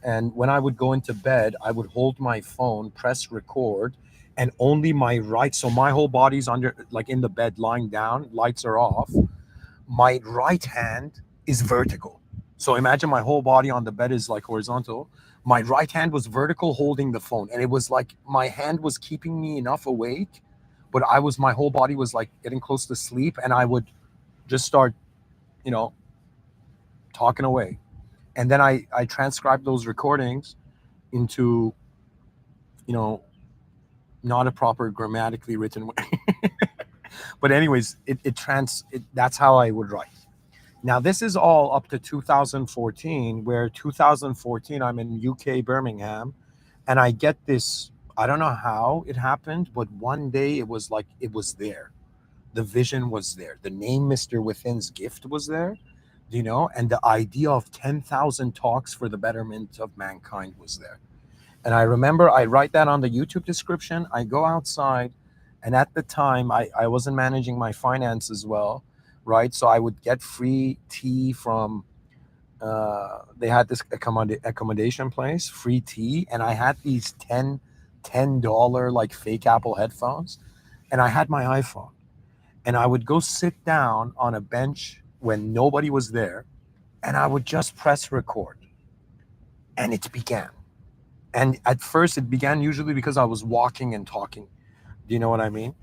and when I would go into bed, I would hold my phone, press record, and only my right, so my whole body's under, like in the bed, lying down, lights are off. My right hand is vertical. So imagine my whole body on the bed is like horizontal. My right hand was vertical holding the phone. And it was like my hand was keeping me enough awake, but my whole body was like getting close to sleep. And I would just start, you know, talking away. And then I transcribed those recordings into, you know, not a proper grammatically written way. But anyways, that's how I would write. Now, this is all up to 2014, where 2014, I'm in UK, Birmingham, and I get this. I don't know how it happened, but one day it was like it was there. The vision was there. The name Mr. Within's gift was there, you know, and the idea of 10,000 talks for the betterment of mankind was there. And I remember I write that on the YouTube description. I go outside, and at the time, I wasn't managing my finances well, right? So I would get free tea from, they had this accommodation place, free tea. And I had these $10 like fake Apple headphones, and I had my iPhone. And I would go sit down on a bench when nobody was there, and I would just press record. And it began. And at first, it began usually because I was walking and talking. Do you know what I mean?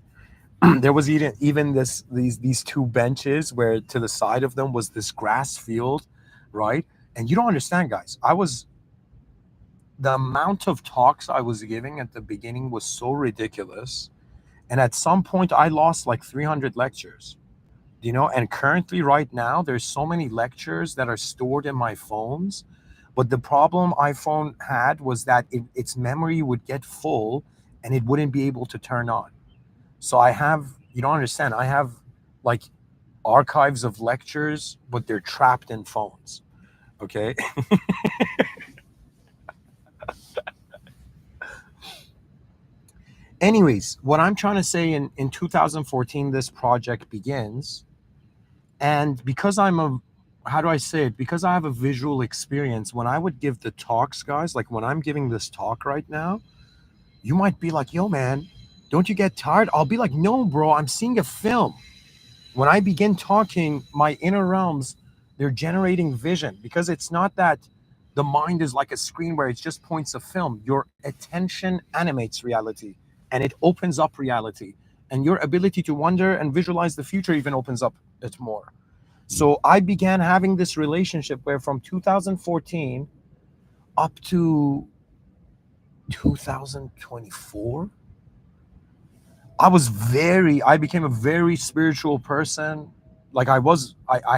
There was even these two benches where to the side of them was this grass field, right? And you don't understand, guys. The amount of talks I was giving at the beginning was so ridiculous. And at some point, I lost like 300 lectures. You know, and currently, right now, there's so many lectures that are stored in my phones. But the problem iPhone had was that its memory would get full and it wouldn't be able to turn on. So you don't understand, I have like archives of lectures, but they're trapped in phones. Okay. Anyways, what I'm trying to say, in 2014, this project begins. And because how do I say it? Because I have a visual experience, when I would give the talks, guys, like when I'm giving this talk right now, you might be like, yo, man, don't you get tired? I'll be like, no, bro, I'm seeing a film. When I begin talking, my inner realms, they're generating vision, because it's not that the mind is like a screen where it's just points of film. Your attention animates reality, and it opens up reality. And your ability to wonder and visualize the future even opens up it more. So I began having this relationship where from 2014 up to 2024, I became a very spiritual person. Like I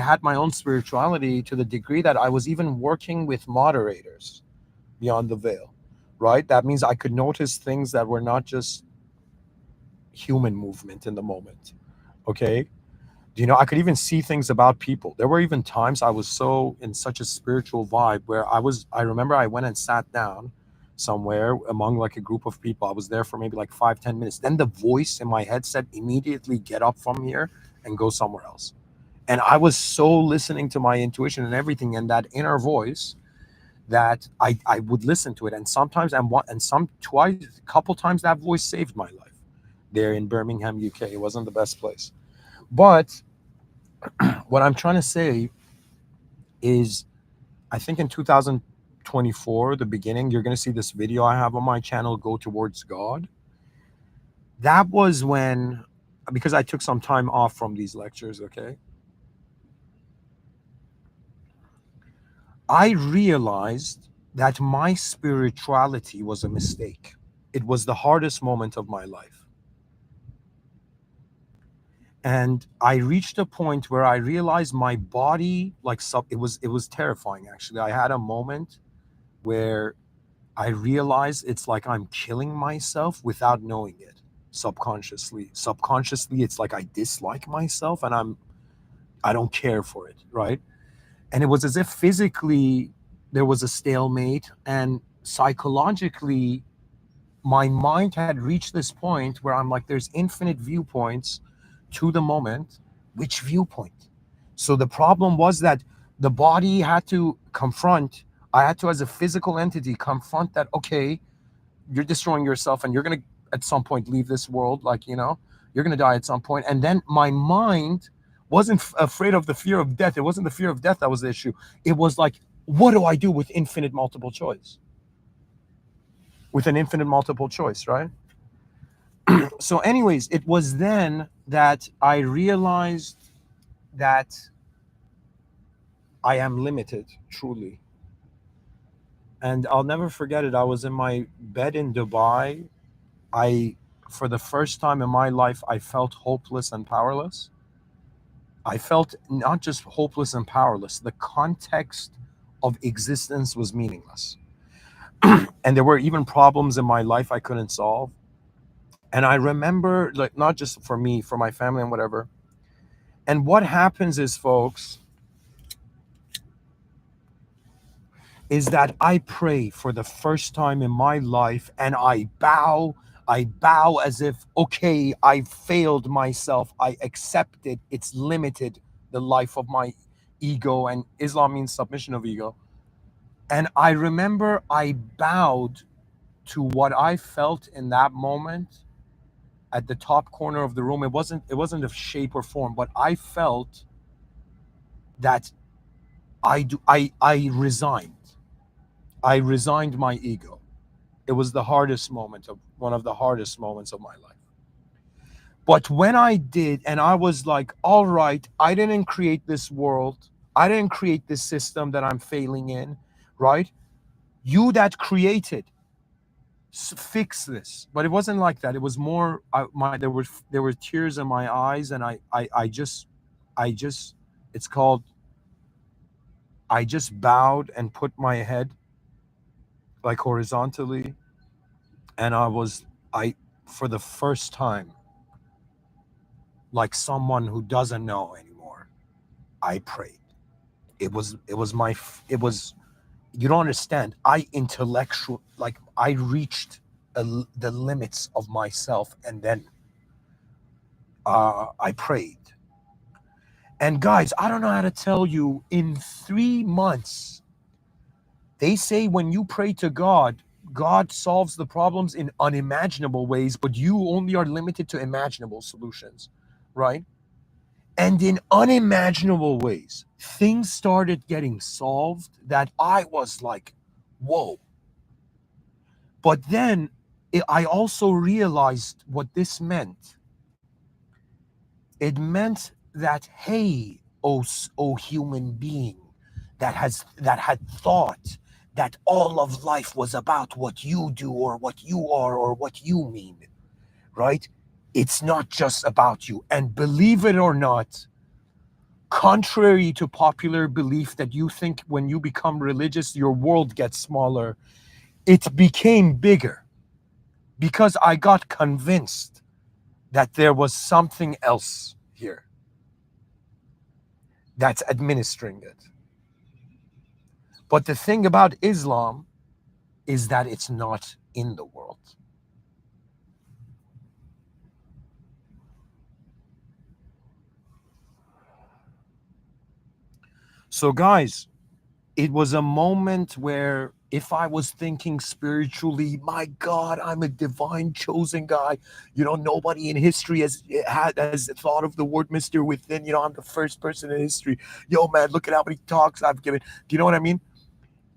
had my own spirituality to the degree that I was even working with moderators beyond the veil, right? That means I could notice things that were not just human movement in the moment. Okay. You know, I could even see things about people. There were even times I was so in such a spiritual vibe where I remember I went and sat down somewhere among like a group of people. I was there for maybe like 5-10 minutes. Then the voice in my head said, immediately get up from here and go somewhere else. And I was so listening to my intuition and everything, and that inner voice, that I would listen to it. And sometimes, twice, a couple times, that voice saved my life there in Birmingham, UK. It wasn't the best place. But what I'm trying to say is, I think in 2024, the beginning, you're going to see this video I have on my channel, Go Towards God. That was when, because I took some time off from these lectures, okay, I realized that my spirituality was a mistake. It was the hardest moment of my life. And I reached a point where I realized my body, like, it was terrifying actually. I had a moment where I realize it's like I'm killing myself without knowing it, subconsciously. Subconsciously, it's like I dislike myself and I don't care for it, right? And it was as if physically there was a stalemate, and psychologically my mind had reached this point where I'm like, there's infinite viewpoints to the moment. Which viewpoint? So the problem was that the body had to confront, I had to, as a physical entity, confront that, okay, you're destroying yourself and you're going to at some point leave this world, like, you're going to die at some point. And then my mind wasn't afraid of the fear of death. It wasn't the fear of death that was the issue. It was like, what do I do with infinite multiple choice? With an infinite multiple choice, right? So anyways, it was then that I realized that I am limited, truly. And I'll never forget it. I was in my bed in Dubai. I, for the first time in my life, I felt hopeless and powerless. I felt not just hopeless and powerless, the context of existence was meaningless. And there were even problems in my life I couldn't solve. And I remember, like, not just for me, for my family and whatever. And what happens is, folks, is that I pray for the first time in my life, and I bow. I bow as if, okay, I failed myself. I accept it. It's limited, the life of my ego, and Islam means submission of ego. And I remember I bowed to what I felt in that moment at the top corner of the room. It wasn't of shape or form, but I felt that I resigned. I resigned my ego. It was the hardest moment of one of the hardest moments of my life. But when I did, and I was like, all right, I didn't create this world. I didn't create this system that I'm failing in, right? You that created, fix this. But it wasn't like that. It was more, there were tears in my eyes, and I just, it's called, I just bowed and put my head like horizontally, and I, for the first time, like someone who doesn't know anymore, I prayed. It was you don't understand. I reached the limits of myself, and then I prayed. And guys, I don't know how to tell you, in 3 months, they say when you pray to God, God solves the problems in unimaginable ways, but you only are limited to imaginable solutions, right? And in unimaginable ways, things started getting solved that I was like, whoa. But then I also realized what this meant. It meant that, hey, oh human being that had thought that all of life was about what you do or what you are or what you mean, right? It's not just about you. And believe it or not, contrary to popular belief that you think when you become religious, your world gets smaller, it became bigger because I got convinced that there was something else here that's administering it. But the thing about Islam is that it's not in the world. So, guys, it was a moment where if I was thinking spiritually, my God, I'm a divine chosen guy. Nobody in history has thought of the word Mr. Within. I'm the first person in history. Yo, man, look at how many talks I've given. Do you know what I mean?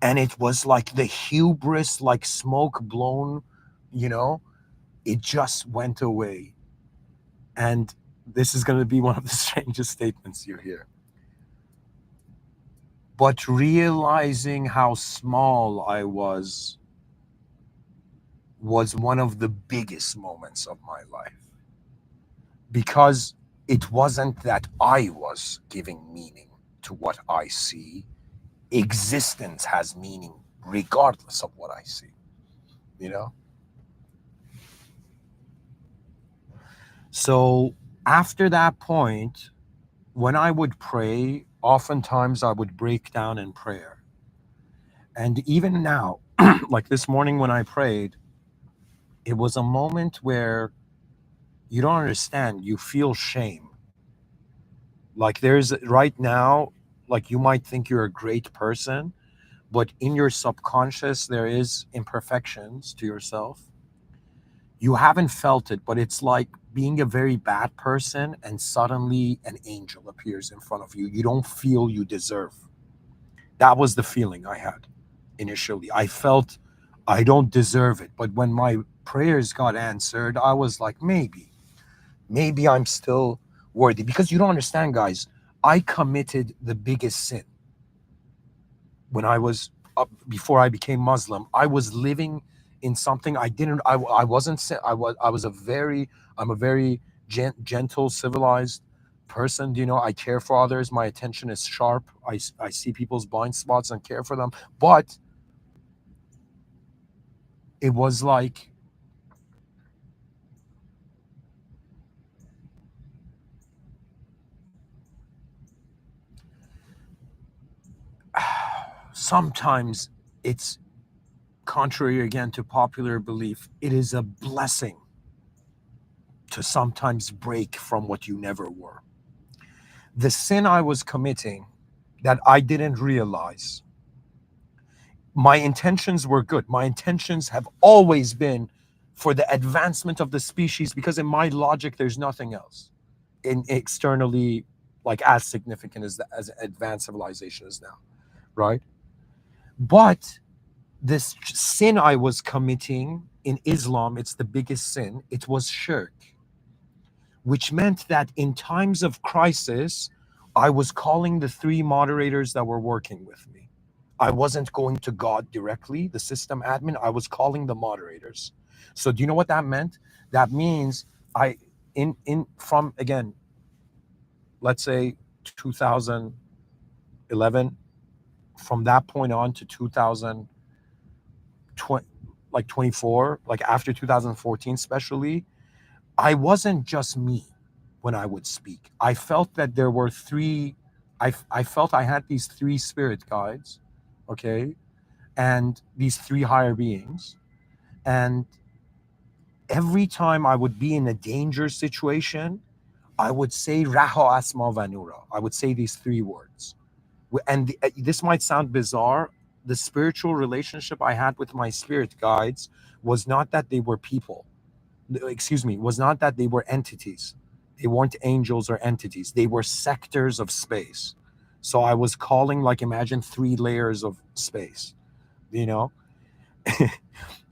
And it was like the hubris, like smoke blown, you know, it just went away. And this is going to be one of the strangest statements you hear. But realizing how small I was was one of the biggest moments of my life, because it wasn't that I was giving meaning to what I see. Existence has meaning regardless of what I see, you know? So after that point, when I would pray, oftentimes I would break down in prayer. And even now, like this morning when I prayed, it was a moment where you don't understand, you feel shame. Like there's right now, like you might think you're a great person, but in your subconscious, there is imperfections to yourself. You haven't felt it, but it's like being a very bad person and suddenly an angel appears in front of you. You don't feel you deserve. That was the feeling I had initially. I felt I don't deserve it. But when my prayers got answered, I was like, maybe I'm still worthy. Because you don't understand, guys, I committed the biggest sin when I was up before I became Muslim. I was living in something I didn't. I wasn't. I was a very. I'm a very gentle, civilized person. Do you know? I care for others. My attention is sharp. I see people's blind spots and care for them. But it was like sometimes it's contrary again to popular belief. It is a blessing to sometimes break from what you never were. The sin I was committing that I didn't realize, my intentions were good. My intentions have always been for the advancement of the species, because in my logic, there's nothing else in externally like as significant as advanced civilization is now, right? But this sin I was committing in Islam, it's the biggest sin. It was shirk, which meant that in times of crisis, I was calling the three moderators that were working with me. I wasn't going to God directly, the system admin. I was calling the moderators. So do you know what that meant? That means I in from again, let's say 2011, from that point on to 2020, like 24, like after 2014 especially, I wasn't just me when I would speak. I felt that there were three, I felt I had these three spirit guides, okay, and these three higher beings. And every time I would be in a danger situation, I would say Raho Asma Vanura. I would say these three words. And this might sound bizarre. The spiritual relationship I had with my spirit guides was not that they were people, excuse me, was not that they were entities. They weren't angels or entities. They were sectors of space. So I was calling, like, imagine three layers of space, you know?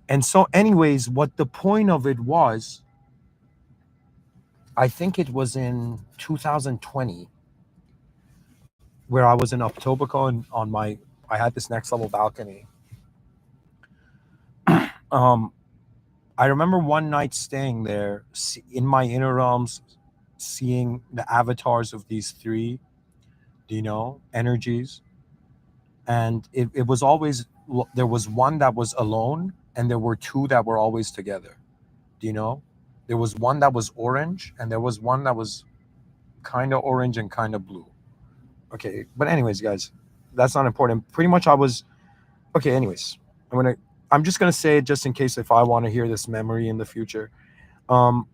And so, anyways, what the point of it was, I think it was in 2020 where I was in Etobicoke and I had this next level balcony. Um, I remember one night staying there in my inner realms, seeing the avatars of these three, energies. And it was always, there was one that was alone and there were two that were always together. Do you know? There was one that was orange and there was one that was kind of orange and kind of blue. Okay, but anyways, guys, that's not important. Pretty much I was okay. Anyways, I'm just gonna say it just in case if I want to hear this memory in the future. Um,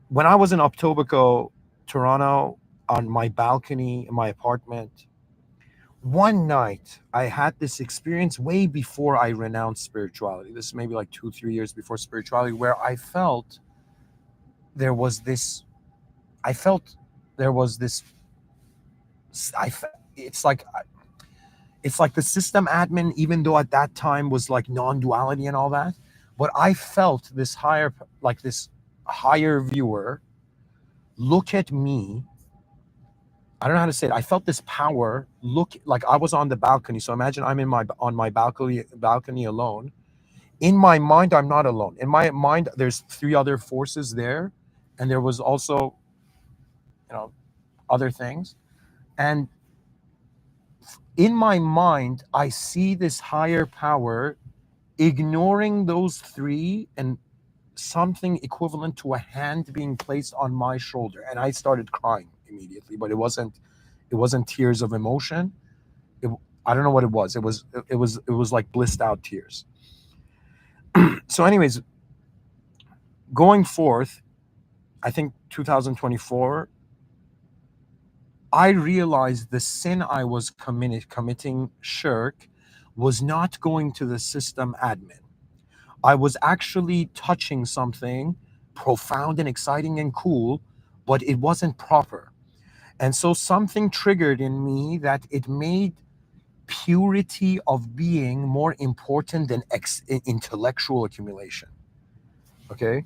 when I was in Etobicoke, Toronto, on my balcony in my apartment, one night I had this experience way before I renounced spirituality. This is maybe like 2, 3 years before spirituality, where I felt there was this. I felt there was this. I. It's like it's like the system admin, even though at that time was like non-duality and all that, but I felt this higher viewer look at me. I don't know how to say it. I felt this power look, like I was on the balcony. So imagine I'm on my balcony alone, In my mind, I'm not alone. In my mind, there's three other forces there, and there was also, you know, other things. And in my mind, I see this higher power ignoring those three and something equivalent to a hand being placed on my shoulder, and I started crying immediately. But it wasn't tears of emotion. It, I don't know what it was. It was like blissed out tears. So, anyways, going forth, I think 2024, I realized the sin I was committing, shirk, was not going to the system admin. I was actually touching something profound and exciting and cool, but it wasn't proper. And so something triggered in me that it made purity of being more important than intellectual accumulation. Okay?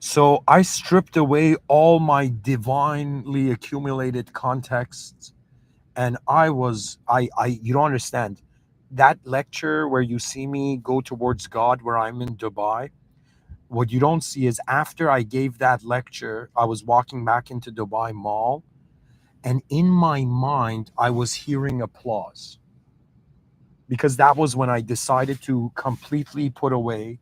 So I stripped away all my divinely accumulated contexts, and I you don't understand. That lecture where you see me go towards God, where I'm in Dubai, what you don't see is after I gave that lecture, I was walking back into Dubai Mall, and in my mind, I was hearing applause, because that was when I decided to completely put away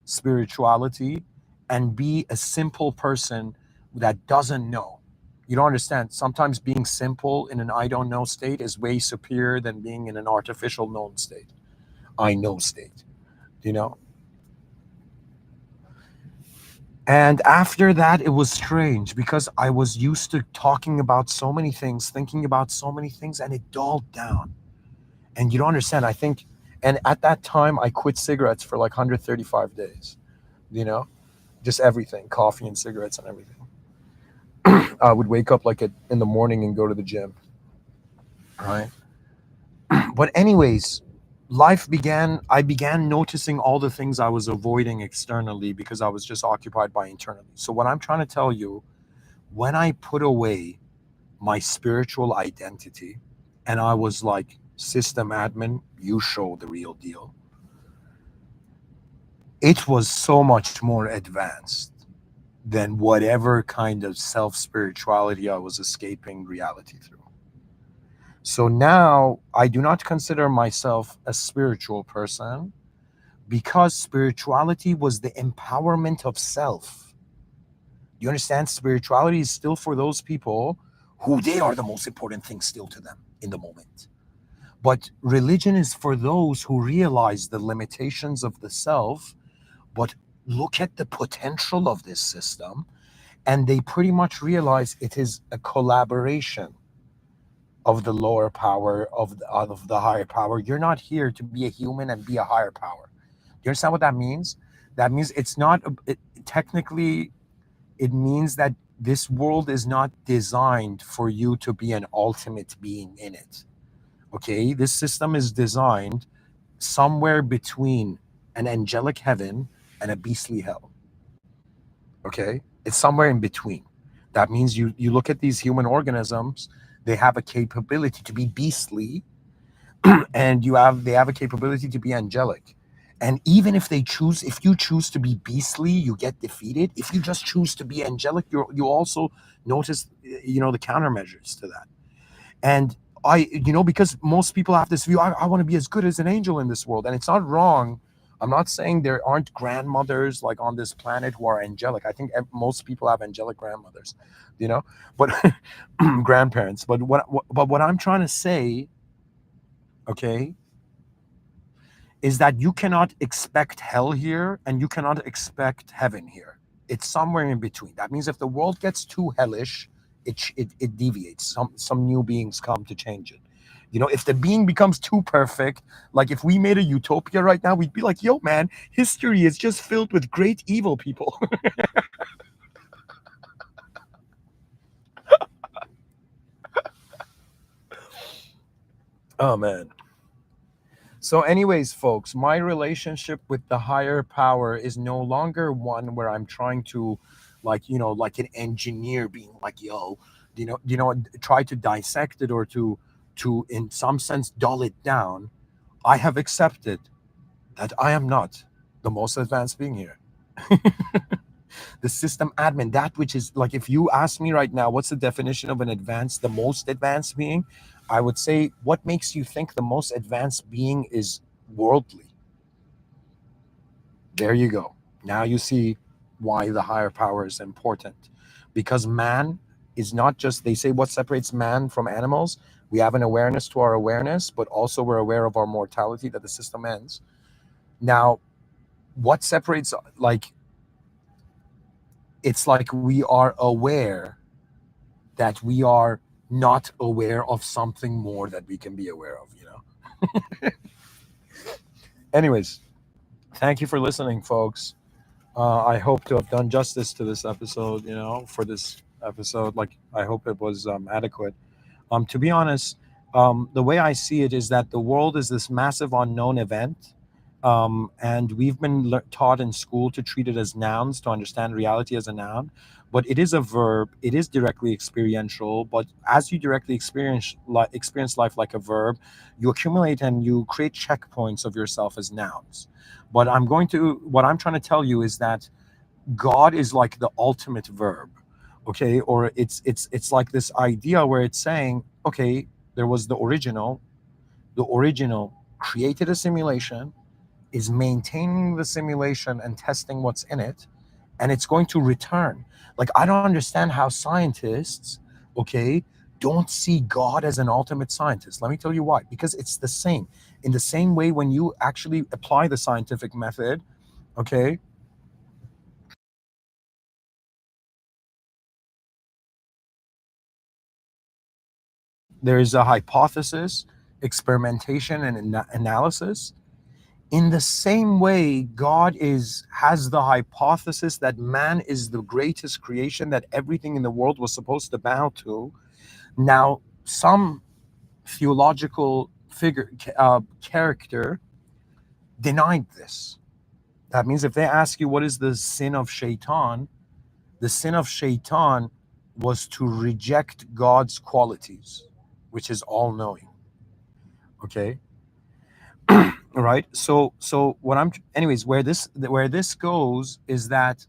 spirituality and be a simple person that doesn't know. You don't understand. Sometimes being simple in an I don't know state is way superior than being in an artificial known state, I know state, you know? And after that, it was strange because I was used to talking about so many things, thinking about so many things, and it dulled down. And you don't understand. I think, and at that time, I quit cigarettes for like 135 days, you know, just everything, coffee and cigarettes and everything. I would wake up like in the morning and go to the gym, right? But, anyways, I began noticing all the things I was avoiding externally because I was just occupied by internally. So, what I'm trying to tell you, when I put away my spiritual identity and I was like, system admin, you show the real deal, it was so much more advanced than whatever kind of self spirituality I was escaping reality through. So now I do not consider myself a spiritual person because spirituality was the empowerment of self. You understand? Spirituality is still for those people who they are the most important thing still to them in the moment. But religion is for those who realize the limitations of the self, but look at the potential of this system, and they pretty much realize it is a collaboration of the lower power of the higher power. You're not here to be a human and be a higher power. You understand what that means? That means it's not technically. It means that this world is not designed for you to be an ultimate being in it. Okay, this system is designed somewhere between an angelic heaven and a beastly hell. Okay, it's somewhere in between. That means you look at these human organisms, they have a capability to be beastly, and they have a capability to be angelic. And even if you choose to be beastly, you get defeated. If you just choose to be angelic, you also notice, the countermeasures to that. And because most people have this view, I want to be as good as an angel in this world, and it's not wrong. I'm not saying there aren't grandmothers like on this planet who are angelic. I think most people have angelic grandmothers, but grandparents. But what I'm trying to say, okay, is that you cannot expect hell here and you cannot expect heaven here. It's somewhere in between. That means if the world gets too hellish, it deviates. Some new beings come to change it. If the being becomes too perfect, like if we made a utopia right now, we'd be like, yo, man, history is just filled with great evil people. Oh, man. So, anyways, folks, my relationship with the higher power is no longer one where I'm trying to like, like an engineer being like, yo, try to dissect it, or to in some sense dull it down. I have accepted that I am not the most advanced being here. The system admin, that which is like, if you ask me right now, what's the definition of an advanced, the most advanced being? I would say, what makes you think the most advanced being is worldly? There you go. Now you see why the higher power is important. Because man is not just, they say, what separates man from animals? We have an awareness to our awareness, but also we're aware of our mortality, that the system ends. Now, what separates, like, it's like we are aware that we are not aware of something more that we can be aware of. Anyways, thank you for listening, folks. I hope to have done justice to this episode, for this episode. Like, I hope it was adequate. To be honest, the way I see it is that the world is this massive unknown event. And we've been taught in school to treat it as nouns, to understand reality as a noun. But it is a verb. It is directly experiential. But as you directly experience life like a verb, you accumulate and you create checkpoints of yourself as nouns. But what I'm trying to tell you is that God is like the ultimate verb, okay? Or it's like this idea where it's saying, okay, there was the original. The original created a simulation, is maintaining the simulation and testing what's in it, and it's going to return. Like, I don't understand how scientists, okay, don't see God as an ultimate scientist. Let me tell you why. Because it's the same. In the same way, when you actually apply the scientific method, okay, there is a hypothesis, experimentation, and analysis. In the same way, God has the hypothesis that man is the greatest creation, that everything in the world was supposed to bow to. Now, some theological character denied this. That means if they ask you what is the sin of Shaitan, the sin of Shaitan was to reject God's qualities, which is all knowing. Okay. Right. So what I'm, anyways, where this goes is that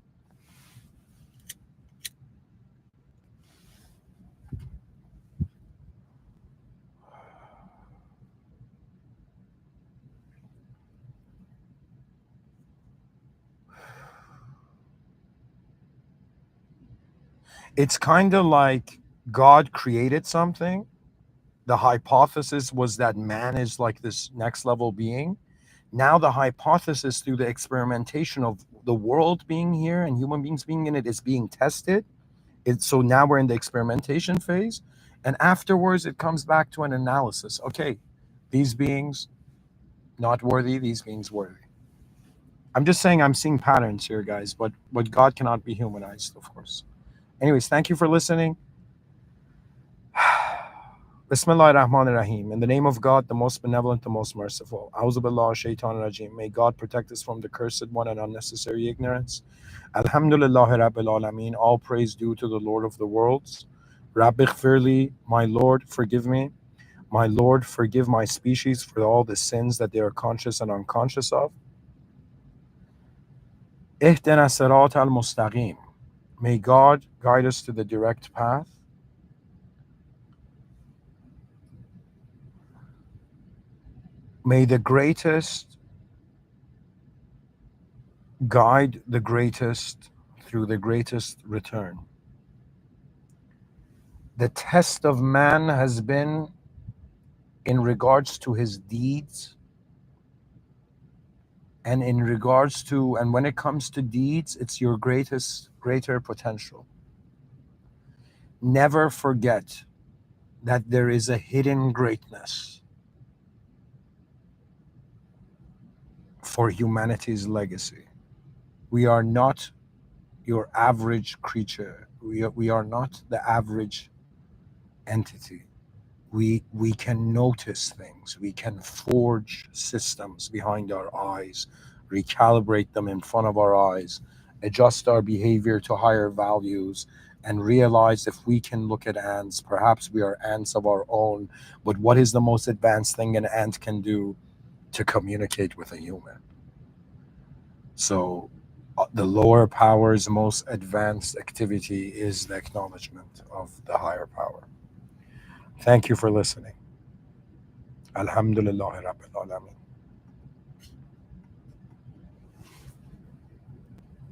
it's kind of like God created something. The hypothesis was that man is like this next level being. Now the hypothesis, through the experimentation of the world being here and human beings being in it, is being tested. So now we're in the experimentation phase, and afterwards it comes back to an analysis. Okay, these beings not worthy, these beings worthy. I'm just saying, I'm seeing patterns here, guys, but God cannot be humanized, of course. Anyways, thank you for listening. Bismillah ar-Rahman ar-Rahim. In the name of God, the most benevolent, the most merciful. A'udhu billah shaitan rajim. May God protect us from the cursed one and unnecessary ignorance. Alhamdulillah Rabbil Alameen. All praise due to the Lord of the worlds. Rabbi Ghfirli, my Lord, forgive me. My Lord, forgive my species for all the sins that they are conscious and unconscious of. Ihdina sirat al-mustaqim. May God guide us to the direct path. May the greatest guide the greatest through the greatest return. The test of man has been in regards to his deeds, and when it comes to deeds, it's your greater potential. Never forget that there is a hidden greatness for humanity's legacy. We are not your average creature. We are not the average entity. We can notice things. We can forge systems behind our eyes, recalibrate them in front of our eyes, adjust our behavior to higher values, and realize if we can look at ants, perhaps we are ants of our own, but what is the most advanced thing an ant can do? To communicate with a human. So, the lower power's most advanced activity is the acknowledgement of the higher power. Thank you for listening. Alhamdulillah Rabbil Alameen.